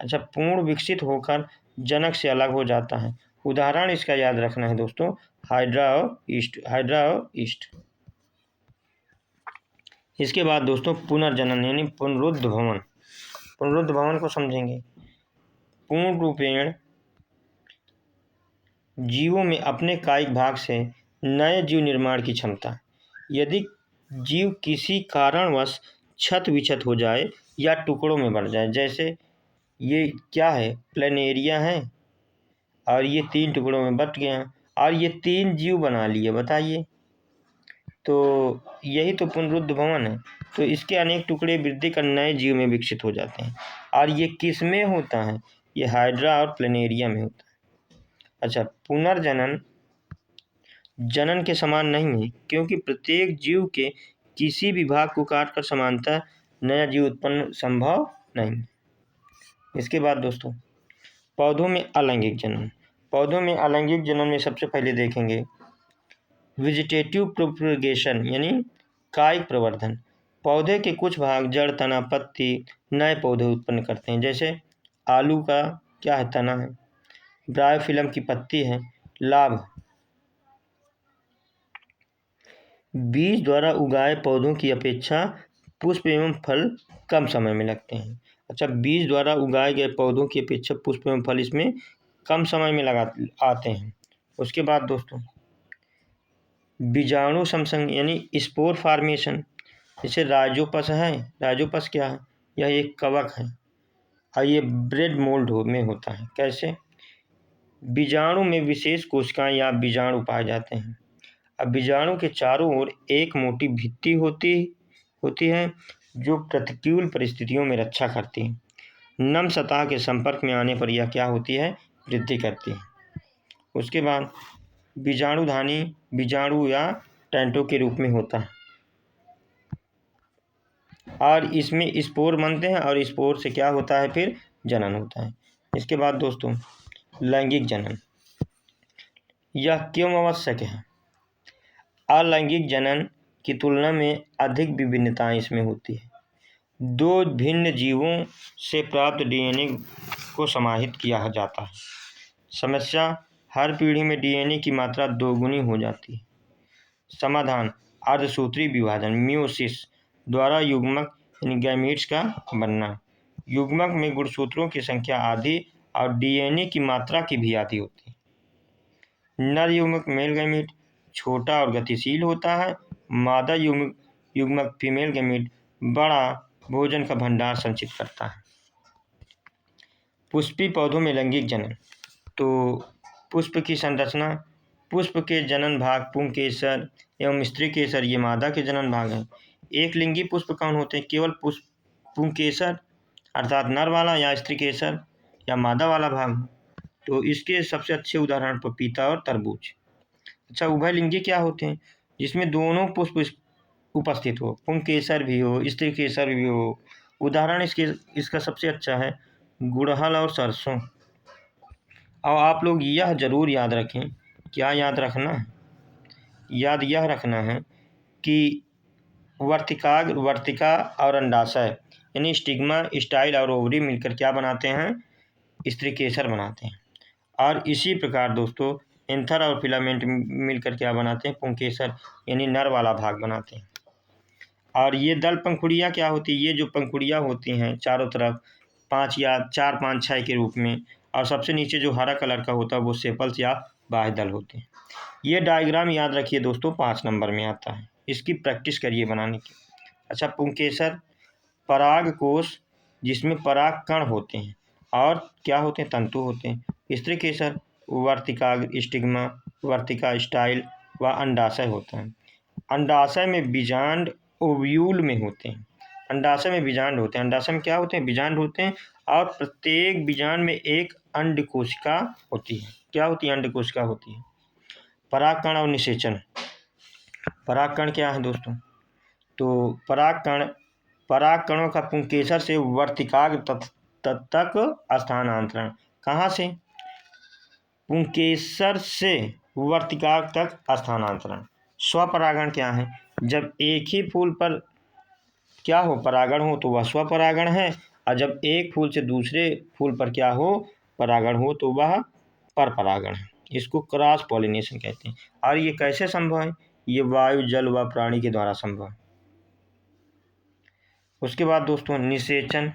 अच्छा, पूर्ण विकसित होकर जनक से अलग हो जाता है। उदाहरण इसका याद रखना है दोस्तों, हाइड्रा और ईस्ट। इसके बाद दोस्तों पुनर्जनन यानी पुनरुद्भवन। पुनरुद्भवन को समझेंगे। पूर्ण रूपेण जीवों में अपने कायिक भाग से नए जीव निर्माण की क्षमता। यदि जीव किसी कारणवश क्षत विक्षत हो जाए या टुकड़ों में बढ़ जाए, जैसे ये क्या है? प्लेनेरिया है और ये 3 टुकड़ों में बट गया और ये 3 जीव बना लिए, बताइए। तो यही तो पुनरुद्भवन है। तो इसके अनेक टुकड़े वृद्धि कर नए जीव में विकसित हो जाते हैं और ये किस में होता है? ये हाइड्रा और प्लेनेरिया में होता है। अच्छा, पुनर्जनन जनन के समान नहीं है क्योंकि प्रत्येक जीव के किसी भी भाग को काटकर समानतः नया जीव उत्पन्न संभव नहीं है। इसके बाद दोस्तों पौधों में अलैंगिक जनन। पौधों में अलैंगिक जनन में सबसे पहले देखेंगे वेजिटेटिव प्रोपगेशन यानी कायिक प्रवर्धन। पौधे के कुछ भाग जड़, तना, पत्ती नए पौधे उत्पन्न करते हैं। जैसे आलू का क्या है, तना है, ब्रायोफिलम की पत्ती है। लाभ, बीज द्वारा उगाए पौधों की अपेक्षा पुष्प एवं फल कम समय में लगते हैं। अच्छा, बीज द्वारा उगाए गए पौधों की अपेक्षा पुष्प एवं फल इसमें कम समय में आते हैं। उसके बाद दोस्तों बीजाणु समसंग यानी स्पोर फार्मेशन। जैसे राइजोपस है, राइजोपस क्या है, यह एक कवक है और ये ब्रेड मोल्ड में होता है। कैसे, बीजाणु में विशेष कोशिकाएं या बीजाणु पाए जाते हैं। अब बीजाणु के चारों ओर एक मोटी भित्ति होती है जो प्रतिकूल परिस्थितियों में रक्षा करती है। नम सतह के संपर्क में आने पर यह क्या होती है, वृद्धि करती है। उसके बाद बीजाणुधानी बीजाणु या टेंटो के रूप में होता है और इसमें स्पोर बनते हैं और स्पोर से क्या होता है, फिर जनन होता है। इसके बाद दोस्तों लैंगिक जनन, यह क्यों आवश्यक है? अलैंगिक जनन की तुलना में अधिक विभिन्नताएं इसमें होती है। दो भिन्न जीवों से प्राप्त डीएनए को समाहित किया जाता है। समस्या, हर पीढ़ी में डीएनए की मात्रा दोगुनी हो जाती है। समाधान, अर्धसूत्री विभाजन मियोसिस द्वारा युग्मक यानी गैमीट्स का बनना। युग्मक में गुणसूत्रों की संख्या आधी और डीएनए की मात्रा की भी आधी होती है। नर युग्मक मेल गैमीट छोटा और गतिशील होता है। मादा युग्मक फीमेल गैमीट बड़ा भोजन का भंडार संचित करता है। पुष्पी पौधों में लैंगिक जनन। तो पुष्प की संरचना, पुष्प के जनन भाग पुंकेसर एवं स्त्री केसर ये मादा के जनन भाग हैं। एक लिंगी पुष्प कौन होते हैं? केवल पुष्प पुंकेसर अर्थात नर वाला या स्त्री केसर या मादा वाला भाग। तो इसके सबसे अच्छे उदाहरण पपीता और तरबूज। अच्छा, उभयलिंगी क्या होते हैं? जिसमें दोनों पुष्प उपस्थित हो, पुंकेसर भी हो, स्त्री केसर भी हो। उदाहरण इसका सबसे अच्छा है गुड़हल और सरसों। और आप लोग यह जरूर याद रखें, क्या याद रखना है? याद यह रखना है कि वर्तिका और अंडाशय यानी स्टिग्मा, स्टाइल और ओवरी मिलकर क्या बनाते हैं, स्त्री केसर बनाते हैं। और इसी प्रकार दोस्तों एंथर और फिलामेंट मिलकर क्या बनाते हैं, पुंकेसर यानी नर वाला भाग बनाते हैं। और ये दल पंखुड़ियाँ क्या होती है? ये जो पंखुड़ियाँ होती हैं चारों तरफ 5 या 4, 5, 6 के रूप में, और सबसे नीचे जो हरा कलर का होता है वो सेपल्स या बाह्य दल होते हैं। ये डायग्राम याद रखिए दोस्तों, 5 नंबर में आता है, इसकी प्रैक्टिस करिए बनाने की। अच्छा, पुंकेसर पराग कोश जिसमें पराग कण होते हैं और क्या होते हैं, तंतु होते हैं। स्त्री केसर वर्तिका स्टिग्मा, वर्तिका स्टाइल व अंडाशय होता है। अंडाशय में बीजांड ओव्यूल में होते हैं। अंडाशय में बीजांड होते हैं। अंडाशय में क्या होते हैं, बीजांड होते हैं। और प्रत्येक बीजांड में एक अंड कोशिका होती है। क्या होती है, अंड कोशिका होती है। परागकण और निषेचन। परागकण क्या है दोस्तों? तो परागकणों का पुंकेसर से वर्तिकाग्र तक स्थानांतरण। कहाँ से? पुंकेसर से वर्तिकाग्र तक स्थानांतरण। स्वपरागण क्या है? जब एक ही फूल पर क्या हो, परागण हो, तो वह स्वपरागण है। और जब एक फूल से दूसरे फूल पर क्या हो, परागण हो, तो वह परपरागण है। इसको क्रॉस पॉलिनेशन कहते हैं। और ये कैसे संभव है? ये वायु, जल व प्राणी के द्वारा संभव है। उसके बाद दोस्तों निषेचन।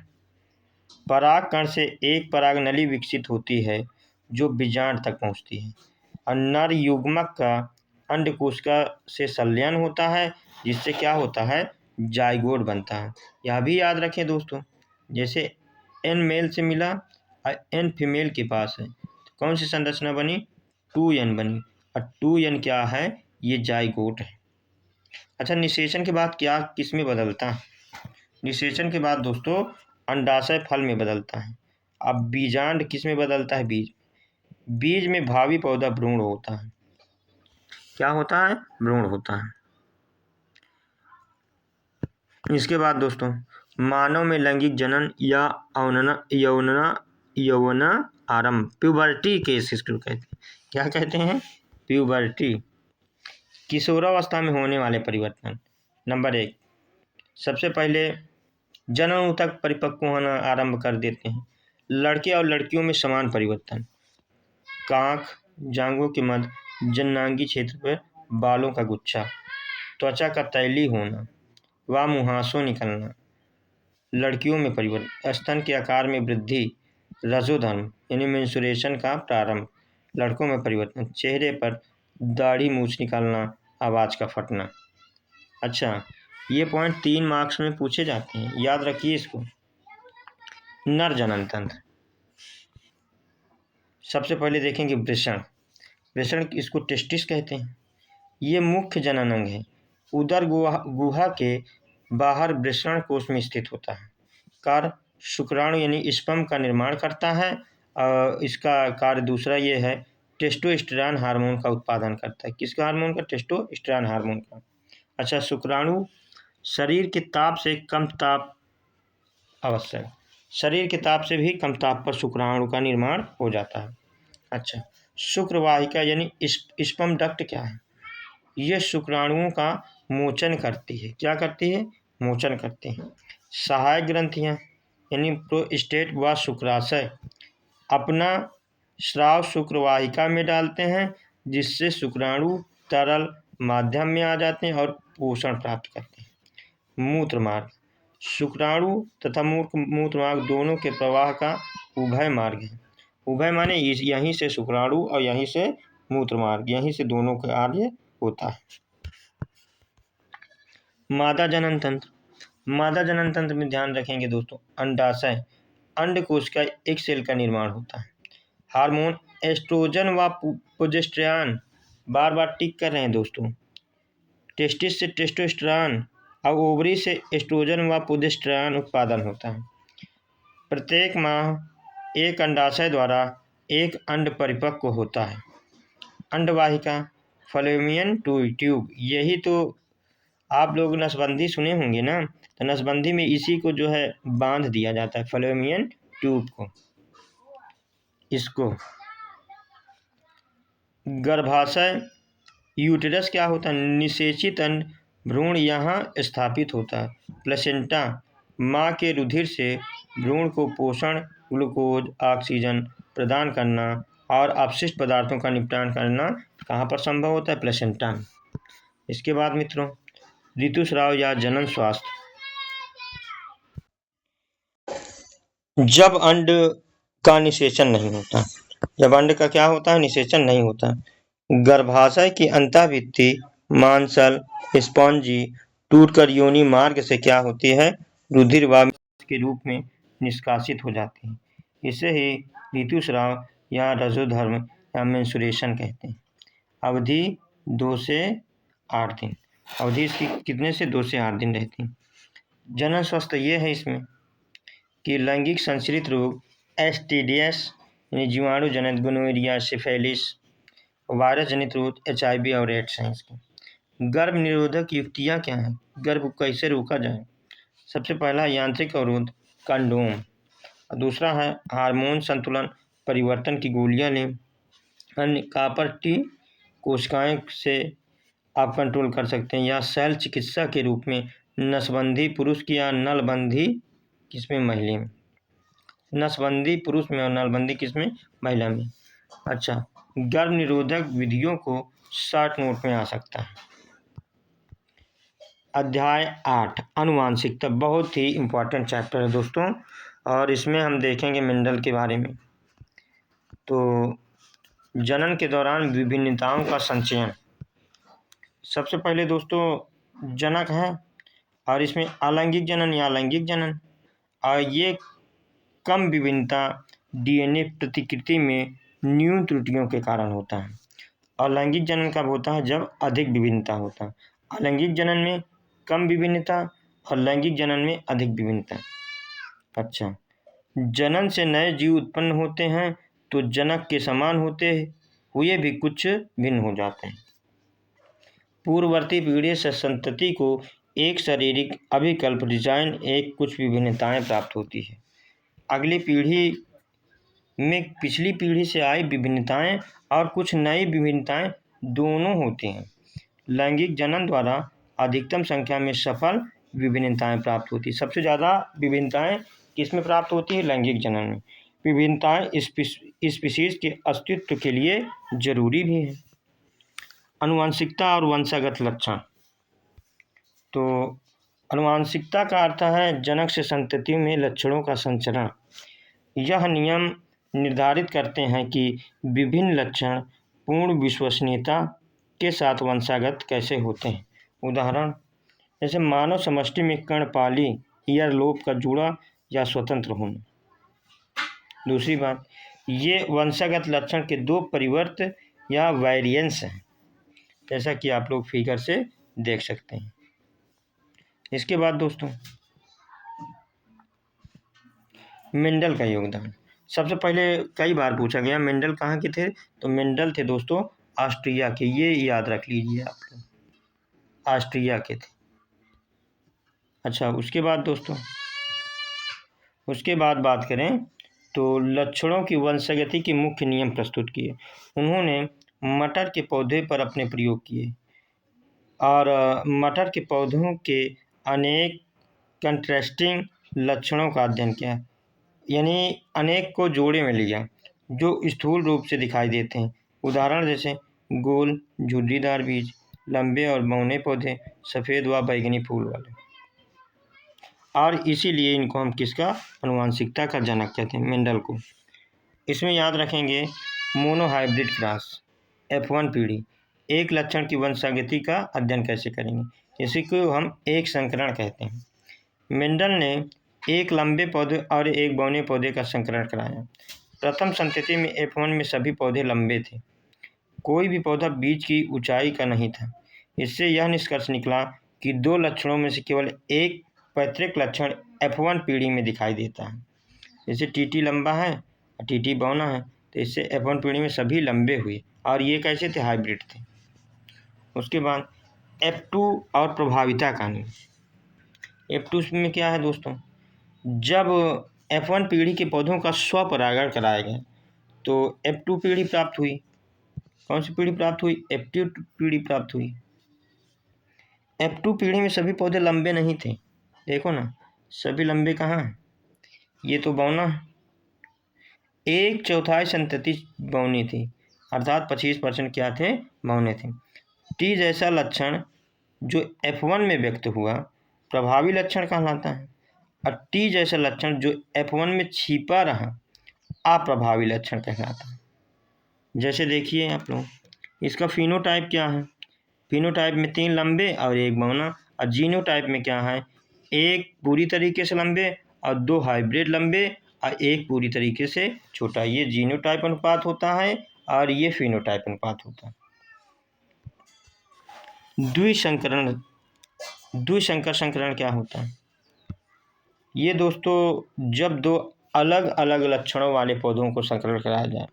परागकण से एक पराग नली विकसित होती है जो बीजांड तक पहुंचती है। और नर युग्मक का अंडकोशिका से संलयन होता है जिससे क्या होता है, जाइगोट बनता है। यह भी याद रखें दोस्तों, जैसे एन मेल से मिला और एन फीमेल के पास है तो कौन सी संरचना बनी, 2n बनी। और 2n क्या है, ये जाइगोट है। अच्छा, निषेचन के बाद क्या किस में बदलता है? निषेचन के बाद दोस्तों अंडाशय फल में बदलता है। अब बीजांड किस में बदलता है, बीज में भावी पौधा भ्रूण होता है। क्या होता है, भ्रूण होता है। इसके बाद दोस्तों मानव में लैंगिक जनन या यौवना आरंभ, प्यूबर्टी केस इसको कहते हैं। क्या कहते हैं? प्यूबर्टी, किशोरावस्था में होने वाले परिवर्तन। नंबर 1, सबसे पहले जन्म तक परिपक्व होना आरंभ कर देते हैं। लड़के और लड़कियों में समान परिवर्तन, कांख, जांघों के मध्य जननांगी क्षेत्र पर बालों का गुच्छा, त्वचा का तैलीय होना व मुहासों निकलना। लड़कियों में परिवर्तन, स्तन के आकार में वृद्धि, रजोधर्म यानी मेंस्ट्रुएशन का प्रारंभ। लड़कों में परिवर्तन, चेहरे पर दाढ़ी मूछ निकलना, आवाज का फटना। अच्छा, ये पॉइंट 3 मार्क्स में पूछे जाते हैं, याद रखिए इसको। नर जनन तंत्र, सबसे पहले देखेंगे वृषण। वृषण इसको टेस्टिस कहते हैं। ये मुख्य जनन अंग है, उदर गुहा के बाहर वृषण कोश में स्थित होता है। कार्य शुक्राणु यानी स्पर्म का निर्माण करता है। इसका कार्य दूसरा ये है, टेस्टोस्टेरोन हार्मोन का उत्पादन करता है। किसका हार्मोन का? टेस्टोस्टेरोन हार्मोन का। अच्छा, शुक्राणु शरीर के ताप से कम ताप, अवश्य शरीर के ताप से भी कम ताप पर शुक्राणु का निर्माण हो जाता है। अच्छा, शुक्रवाहिका यानी स्पर्म डक्ट क्या है? यह शुक्राणुओं का मोचन करती है। क्या करती है? मोचन करती है। सहायक ग्रंथियां यानी प्रोस्टेट व शुक्राशय अपना स्राव शुक्रवाहिका में डालते हैं, जिससे शुक्राणु तरल माध्यम में आ जाते हैं और पोषण प्राप्त करते हैं। मूत्रमार्ग, शुक्राणु तथा मूत्रमार्ग दोनों के प्रवाह का उभय मार्ग है। उभय माने यहीं से शुक्राणु और यहीं से मूत्रमार्ग, यहीं से दोनों का कार्य होता है। मादा जनन तंत्र, मादा जनन तंत्र में ध्यान रखेंगे दोस्तों, अंडाशय, अंडकोश का एक सेल का निर्माण होता है। हार्मोन एस्ट्रोजन व प्रोजेस्टेरॉन, बार बार टिक कर रहे हैं दोस्तों। टेस्टिस से टेस्टोस्टेरोन और ओवरी से एस्ट्रोजन व प्रोजेस्टेरॉन उत्पादन होता है। प्रत्येक माह एक अंडाशय द्वारा एक अंड परिपक्व होता है। अंडवाहिका, फलोपियन ट्यूब, यही तो आप लोग नसबंदी सुने होंगे ना, तो नसबंदी में इसी को जो है बांध दिया जाता है, फलोपियन ट्यूब को। इसको गर्भाशय, यूटेरस क्या होता है? निषेचित अंड भ्रूण यहाँ स्थापित होता है। प्लेसेंटा, माँ के रुधिर से भ्रूण को पोषण, ग्लूकोज, ऑक्सीजन प्रदान करना और अपशिष्ट पदार्थों का निपटान करना कहाँ पर संभव होता है? प्लेसेंटा में। इसके बाद मित्रों, ऋतुस्राव या जनन स्वास्थ्य, जब अंड का निषेचन नहीं होता, जब अंड का क्या होता है? निषेचन नहीं होता। गर्भाशय की अंतःभित्ति मांसल स्पॉन्जी टूटकर योनि मार्ग से क्या होती है? रुधिर व के रूप में निष्कासित हो जाती है। इसे ही ऋतुस्राव या रजोधर्म या मेंस्ट्रुएशन कहते हैं। अवधि 2 से 8 दिन, अवधि इसकी कितने से? 2 से 8 दिन रहती है। जनन स्वास्थ्य ये है इसमें कि लैंगिक संचरित रोग, एसटीडीएस यानी जीवाणु जनित गोनोरिया, सिफिलिस, वायरस जनित रोग, HIV और एड्स हैं इसके। गर्भ निरोधक युक्तियाँ क्या हैं? गर्भ को कैसे रोका जाए? सबसे पहला यांत्रिक अवरोध, कंडोम। दूसरा है हार्मोन संतुलन परिवर्तन की गोलियां लें। अन्य कापर टी कोशिकाएं से आप कंट्रोल कर सकते हैं, या शैल चिकित्सा के रूप में नसबंदी पुरुष की या नलबंदी किसमें? महिला में। नसबंदी पुरुष में और नलबंदी किसमें? महिला में। अच्छा, गर्भ निरोधक विधियों को शॉर्ट नोट में आ सकता है। अध्याय 8 अनुवांशिकता, बहुत ही इम्पोर्टेंट चैप्टर है दोस्तों, और इसमें हम देखेंगे मेंडल के बारे में। तो जनन के दौरान विभिन्नताओं का संचयन, सबसे पहले दोस्तों जनक है, और इसमें अलैंगिक जनन या लैंगिक जनन, और ये कम विभिन्नता DNA प्रतिकृति में न्यून त्रुटियों के कारण होता है। और लैंगिक जनन कब होता है? जब अधिक विभिन्नता होता है। अलैंगिक जनन में कम विभिन्नता और लैंगिक जनन में अधिक विभिन्नता। अच्छा, जनन से नए जीव उत्पन्न होते हैं तो जनक के समान होते हुए भी कुछ भिन्न हो जाते हैं। पूर्ववर्ती पीढ़ी से संतति को एक शारीरिक अभिकल्प डिजाइन एक कुछ विभिन्नताएं प्राप्त होती है। अगली पीढ़ी में पिछली पीढ़ी से आई विभिन्नताएं और कुछ नई विभिन्नताएं दोनों होती हैं। लैंगिक जनन द्वारा अधिकतम संख्या में सफल विभिन्नताएं प्राप्त होती है। सबसे ज़्यादा विभिन्नताएं किस में प्राप्त होती है? लैंगिक जनन में। विभिन्नताएं स्पीशीज के अस्तित्व के लिए जरूरी भी है। आनुवंशिकता और वंशागत लक्षण। तो आनुवंशिकता का अर्थ है जनक से संतति में लक्षणों का संचरण। यह नियम निर्धारित करते हैं कि विभिन्न लक्षण पूर्ण विश्वसनीयता के साथ वंशागत कैसे होते हैं। उदाहरण जैसे मानव समष्टि में कर्णपाली ईयरलोब का जुड़ा या स्वतंत्र होना। दूसरी बात, ये वंशागत लक्षण के दो परिवर्त या वेरिएंस हैं, जैसा कि आप लोग फिगर से देख सकते हैं। इसके बाद दोस्तों मेंडल का योगदान। सबसे पहले कई बार पूछा गया मेंडल कहाँ के थे, तो मेंडल थे दोस्तों ऑस्ट्रिया के। ये याद रख लीजिए आप लोग, ऑस्ट्रिया के थे। अच्छा, उसके बाद दोस्तों बात करें तो लक्षणों की वंशागति के मुख्य नियम प्रस्तुत किए। उन्होंने मटर के पौधे पर अपने प्रयोग किए और मटर के पौधों के अनेक कंट्रास्टिंग लक्षणों का अध्ययन किया, यानी अनेक को जोड़े में लिया जो स्थूल रूप से दिखाई देते हैं। उदाहरण जैसे गोल झुर्रीदार बीज, लंबे और बौने पौधे, सफ़ेद व बैंगनी फूल वाले। और इसीलिए इनको हम किसका आनुवंशिकता का जनक कहते हैं, मेंडल को। इसमें याद रखेंगे मोनोहाइब्रिड क्रॉस F1 पीढ़ी। एक लक्षण की वंशागति का अध्ययन कैसे करेंगे, इसी को हम एक संकरण कहते हैं। मेंडल ने एक लंबे पौधे और एक बौने पौधे का संकरण कराया। प्रथम संतति में F1 में सभी पौधे लंबे थे, कोई भी पौधा बीज की ऊंचाई का नहीं था। इससे यह निष्कर्ष निकला कि दो लक्षणों में से केवल एक पैतृक लक्षण F1 पीढ़ी में दिखाई देता है। जैसे टीटी लंबा है और टीटी बौना है, तो इससे F1 पीढ़ी में सभी लंबे हुए। और ये कैसे थे? हाइब्रिड थे। उसके बाद F2 और प्रभाविता का नियम। F2 में क्या है दोस्तों, जब F1 पीढ़ी के पौधों का स्वपरागण कराया गया तो F2 पीढ़ी प्राप्त हुई। कौन सी पीढ़ी प्राप्त हुई? F2 पीढ़ी प्राप्त हुई। F2 पीढ़ी में सभी पौधे लंबे नहीं थे। देखो ना, सभी लंबे कहाँ हैं? ये तो बौना है। 1/4 संतति बौनी थी, अर्थात 25% क्या थे? बौने थे। टी जैसा लक्षण जो F1 में व्यक्त हुआ प्रभावी लक्षण कहलाता है, और टी जैसा लक्षण जो F1 में छिपा रहा अप्रभावी लक्षण कहलाता है। जैसे देखिए आप लोग, इसका फिनोटाइप क्या है? फिनोटाइप में 3 लंबे और 1 बौना। और जीनोटाइप में क्या है? 1 पूरी तरीके से लंबे और 2 हाइब्रिड लंबे और 1 पूरी तरीके से छोटा। ये जीनोटाइप अनुपात होता है और ये फिनोटाइप अनुपात होता है। द्विसंकर संकरण क्या होता है? ये दोस्तों जब दो अलग अलग लक्षणों वाले पौधों को संकरण कराया जाए।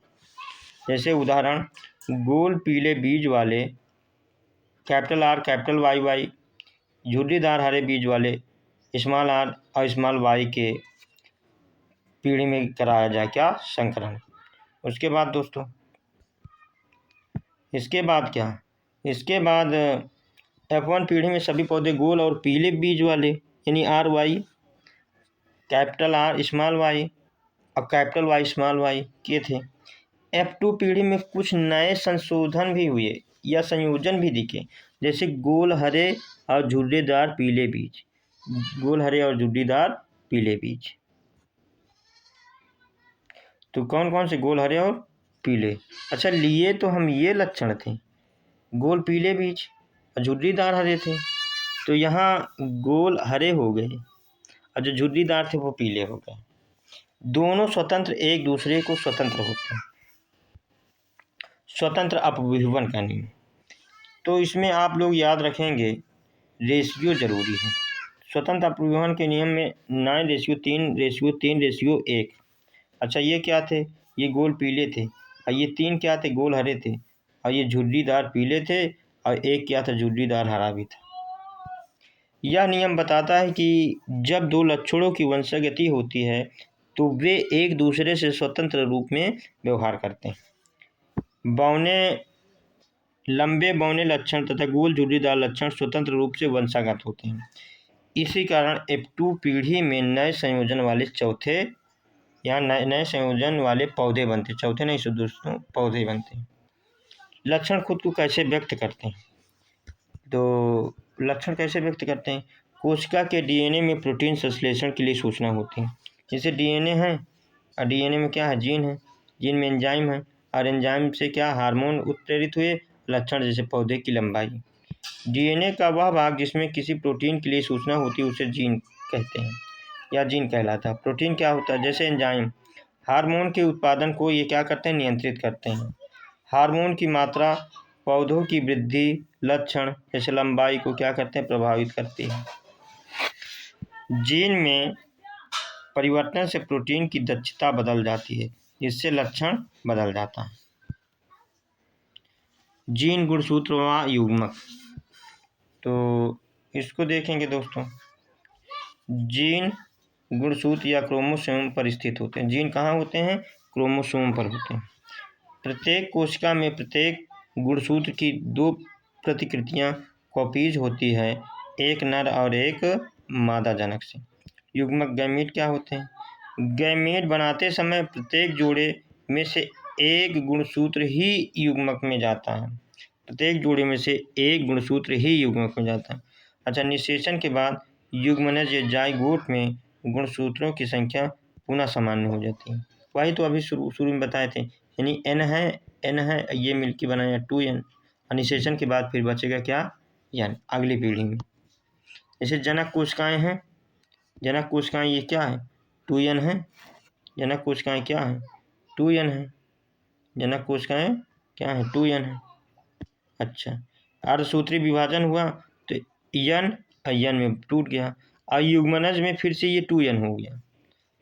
जैसे उदाहरण गोल पीले बीज वाले R YY, झुर्रीदार हरे बीज वाले r और y के पीढ़ी में कराया जाए क्या? संकरण। उसके बाद दोस्तों इसके बाद F1 पीढ़ी में सभी पौधे गोल और पीले बीज वाले यानी RY, R y और Y के थे। F2 पीढ़ी में कुछ नए संशोधन भी हुए या संयोजन भी दिखे, जैसे गोल हरे और झुर्रीदार पीले बीज। तो कौन कौन से गोल हरे और पीले? अच्छा, लिए तो हम ये लक्षण थे, गोल पीले बीज और झुर्रीदार हरे थे, तो यहाँ गोल हरे हो गए और जो झुर्रीदार थे वो पीले हो गए। दोनों स्वतंत्र एक दूसरे को स्वतंत्र होते हैं। स्वतंत्र अपविभवन का नियम। तो इसमें आप लोग याद रखेंगे रेशियो जरूरी है। स्वतंत्र अपविभवन के नियम में 9:3:3:1। अच्छा, ये क्या थे? ये गोल पीले थे और ये 3 क्या थे? गोल हरे थे। और ये झुर्रीदार पीले थे और 1 क्या था? झुर्रीदार हरा भी था। यह नियम बताता है कि जब दो लक्षणों की वंशागति होती है तो वे एक दूसरे से स्वतंत्र रूप में व्यवहार करते हैं। लंबे बौने लक्षण तथा गोल झुर्रीदार लक्षण स्वतंत्र रूप से वंशागत होते हैं। इसी कारण F2 पीढ़ी में नए संयोजन वाले चौथे या नए संयोजन वाले पौधे बनते, चौथे नहीं दोस्तों, पौधे बनते हैं। लक्षण खुद को कैसे व्यक्त करते हैं? तो लक्षण कैसे व्यक्त करते हैं? कोशिका के डीएनए में प्रोटीन संश्लेषण के लिए सूचना होती है। जैसे डीएनए है और डीएनए में क्या है? जीन है, जीन में एंजाइम है और एंजाइम से क्या हार्मोन उत्प्रेरित हुए। लक्षण जैसे पौधे की लंबाई। डीएनए का वह भाग जिसमें किसी प्रोटीन के लिए सूचना होती है उसे जीन कहते हैं या जीन कहलाता है। प्रोटीन क्या होता है? जैसे एंजाइम हार्मोन के उत्पादन को ये क्या करते हैं? नियंत्रित करते हैं। हार्मोन की मात्रा पौधों की वृद्धि लक्षण जैसे लंबाई को क्या करते हैं? प्रभावित करती है। जीन में परिवर्तन से प्रोटीन की दक्षता बदल जाती है, जिससे लक्षण बदल जाता है। जीन गुणसूत्र व युग्मक, तो इसको देखेंगे दोस्तों। जीन गुणसूत्र या क्रोमोसोम पर स्थित होते हैं। जीन कहाँ होते हैं? क्रोमोसोम पर होते हैं। प्रत्येक कोशिका में प्रत्येक गुणसूत्र की दो प्रतिकृतियां कॉपीज होती है, एक नर और एक मादा जनक से। युग्मक गैमीट क्या होते हैं? गैमीट बनाते समय प्रत्येक जोड़े में से एक गुणसूत्र ही युग्मक में जाता है। प्रत्येक जोड़े में से एक गुणसूत्र ही युग्मक में जाता है। अच्छा, निषेचन के बाद युग्मनज या जाइगोट में गुणसूत्रों की संख्या पुनः सामान्य हो जाती है। वही तो अभी शुरू में बताए थे, यानी n है ये मिलके बनाया 2n और निषेचन के बाद फिर बचेगा क्या? n अगली पीढ़ी में। जैसे जनक कोशिकाएं हैं, जनक कोशिकाएं ये क्या है? 2n है। जनक कोशिकाएं क्या है? 2n है। जनक कोशिकाएं क्या है? 2n है। अच्छा, अर्धसूत्री विभाजन हुआ तो n में टूट गया और युग्मनज में फिर से ये 2n हो गया।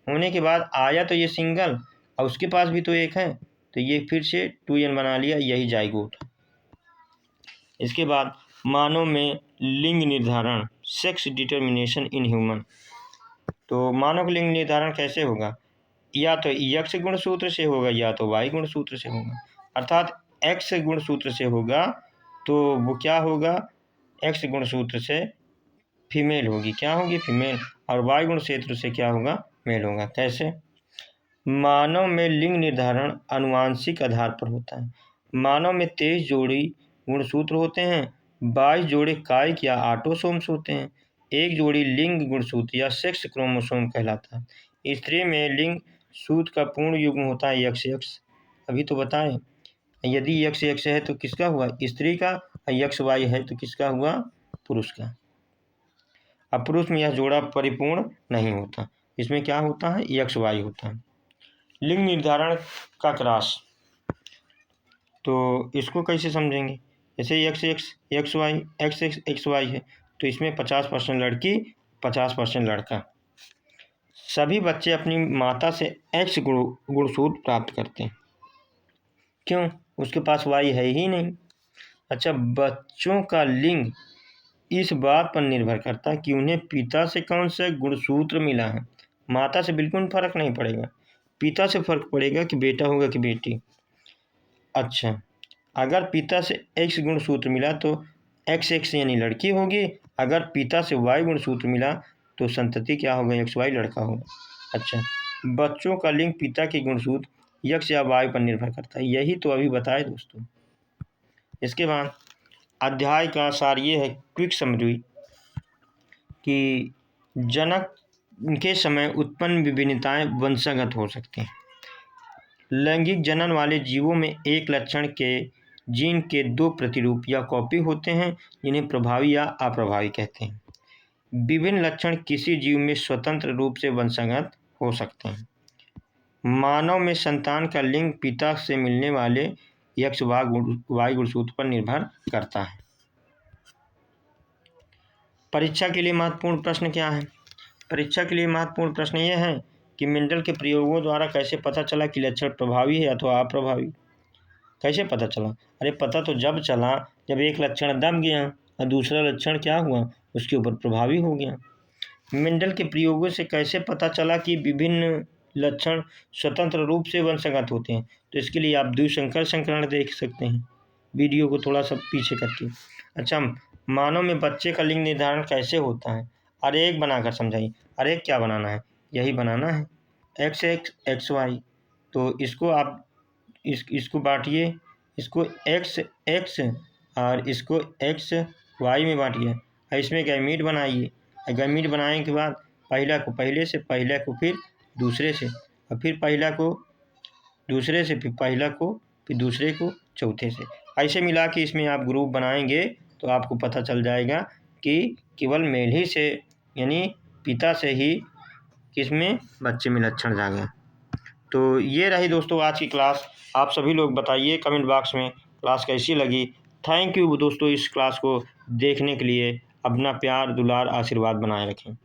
होने के बाद आया तो ये सिंगल और उसके पास भी तो एक है, तो ये फिर से 2n बना लिया, यही जाइगोट। इसके बाद मानव में लिंग निर्धारण, सेक्स डिटर्मिनेशन इन ह्यूमन। तो मानव का लिंग निर्धारण कैसे होगा? या तो X गुणसूत्र से होगा या तो Y गुणसूत्र से होगा। अर्थात X गुणसूत्र से होगा तो वो क्या होगा? X गुणसूत्र से फीमेल होगी, क्या होगी? फीमेल। और Y गुणसूत्र से क्या होगा? मेल होगा। कैसे? मानव में लिंग निर्धारण आनुवांशिक आधार पर होता है। मानव में 23 जोड़ी गुणसूत्र होते हैं, 22 जोड़े कायिक या ऑटोसोम्स होते हैं, एक जोड़ी लिंग गुणसूत्र या सेक्स क्रोमोसोम कहलाता है। स्त्री में लिंग सूत्र का पूर्ण युग्म होता है XX। अभी तो बताएं, यदि XX है तो किसका हुआ? स्त्री का, और XY है तो किसका हुआ? पुरुष का। अब पुरुष में यह जोड़ा परिपूर्ण नहीं होता, इसमें क्या होता है? XY होता है। लिंग निर्धारण का क्रॉस, तो इसको कैसे समझेंगे? जैसे XX XY XX XY है तो इसमें 50% लड़की 50% लड़का। सभी बच्चे अपनी माता से X गुणसूत्र प्राप्त करते हैं। क्यों? उसके पास Y है ही नहीं। अच्छा, बच्चों का लिंग इस बात पर निर्भर करता है कि उन्हें पिता से कौन सा गुणसूत्र मिला है। माता से बिल्कुल फर्क नहीं पड़ेगा, पिता से फर्क पड़ेगा कि बेटा होगा कि बेटी। अच्छा, अगर पिता से X गुणसूत्र मिला तो XX यानी लड़की होगी, अगर पिता से Y गुणसूत्र मिला तो संतति क्या होगा? XY लड़का होगा। अच्छा, बच्चों का लिंग पिता के गुणसूत्र X या Y पर निर्भर करता है, यही तो अभी बताए दोस्तों। इसके बाद अध्याय का सार ये है, क्विक समरी, कि जनक के समय उत्पन्न विभिन्नताएं वंशगत हो सकती हैं। लैंगिक जनन वाले जीवों में एक लक्षण के जीन के दो प्रतिरूप या कॉपी होते हैं, जिन्हें प्रभावी या अप्रभावी कहते हैं। विभिन्न लक्षण किसी जीव में स्वतंत्र रूप से वंशगत हो सकते हैं। मानव में संतान का लिंग पिता से मिलने वाले X Y गुणसूत्र पर निर्भर करता है। परीक्षा के लिए महत्वपूर्ण प्रश्न क्या है? परीक्षा के लिए महत्वपूर्ण प्रश्न ये है कि मेंडल के प्रयोगों द्वारा कैसे पता चला कि लक्षण प्रभावी है अथवा अप्रभावी? कैसे पता चला? अरे पता तो जब चला जब एक लक्षण दब गया और दूसरा लक्षण क्या हुआ? उसके ऊपर प्रभावी हो गया। मेंडल के प्रयोगों से कैसे पता चला कि विभिन्न लक्षण स्वतंत्र रूप से वंशगत होते हैं? तो इसके लिए आप द्विसंकर संकरण देख सकते हैं, वीडियो को थोड़ा सा पीछे करके। अच्छा, मानव में बच्चे का लिंग निर्धारण कैसे होता है? आरेख बनाकर समझाइए। आरेख क्या बनाना है? यही बनाना है, एक्स एक्स एक्स वाई। तो इसको आप इसको बांटिए, इसको एक्स एक्स और इसको एक्स वाई में बांटिए, और इसमें गैमीट बनाइए। गैमीट बनाने के बाद पहला को पहले से, पहला को फिर दूसरे से, और फिर पहला को दूसरे से, फिर पहला को, फिर दूसरे को, चौथे से। ऐसे मिला के इसमें आप ग्रुप बनाएंगे तो आपको पता चल जाएगा कि केवल मेल ही से, यानी पिता से ही किसमें बच्चे में लक्षण जागे। तो ये रही दोस्तों आज की क्लास। आप सभी लोग बताइए कमेंट बॉक्स में क्लास कैसी लगी। थैंक यू दोस्तों, इस क्लास को देखने के लिए। अपना प्यार दुलार आशीर्वाद बनाए रखें।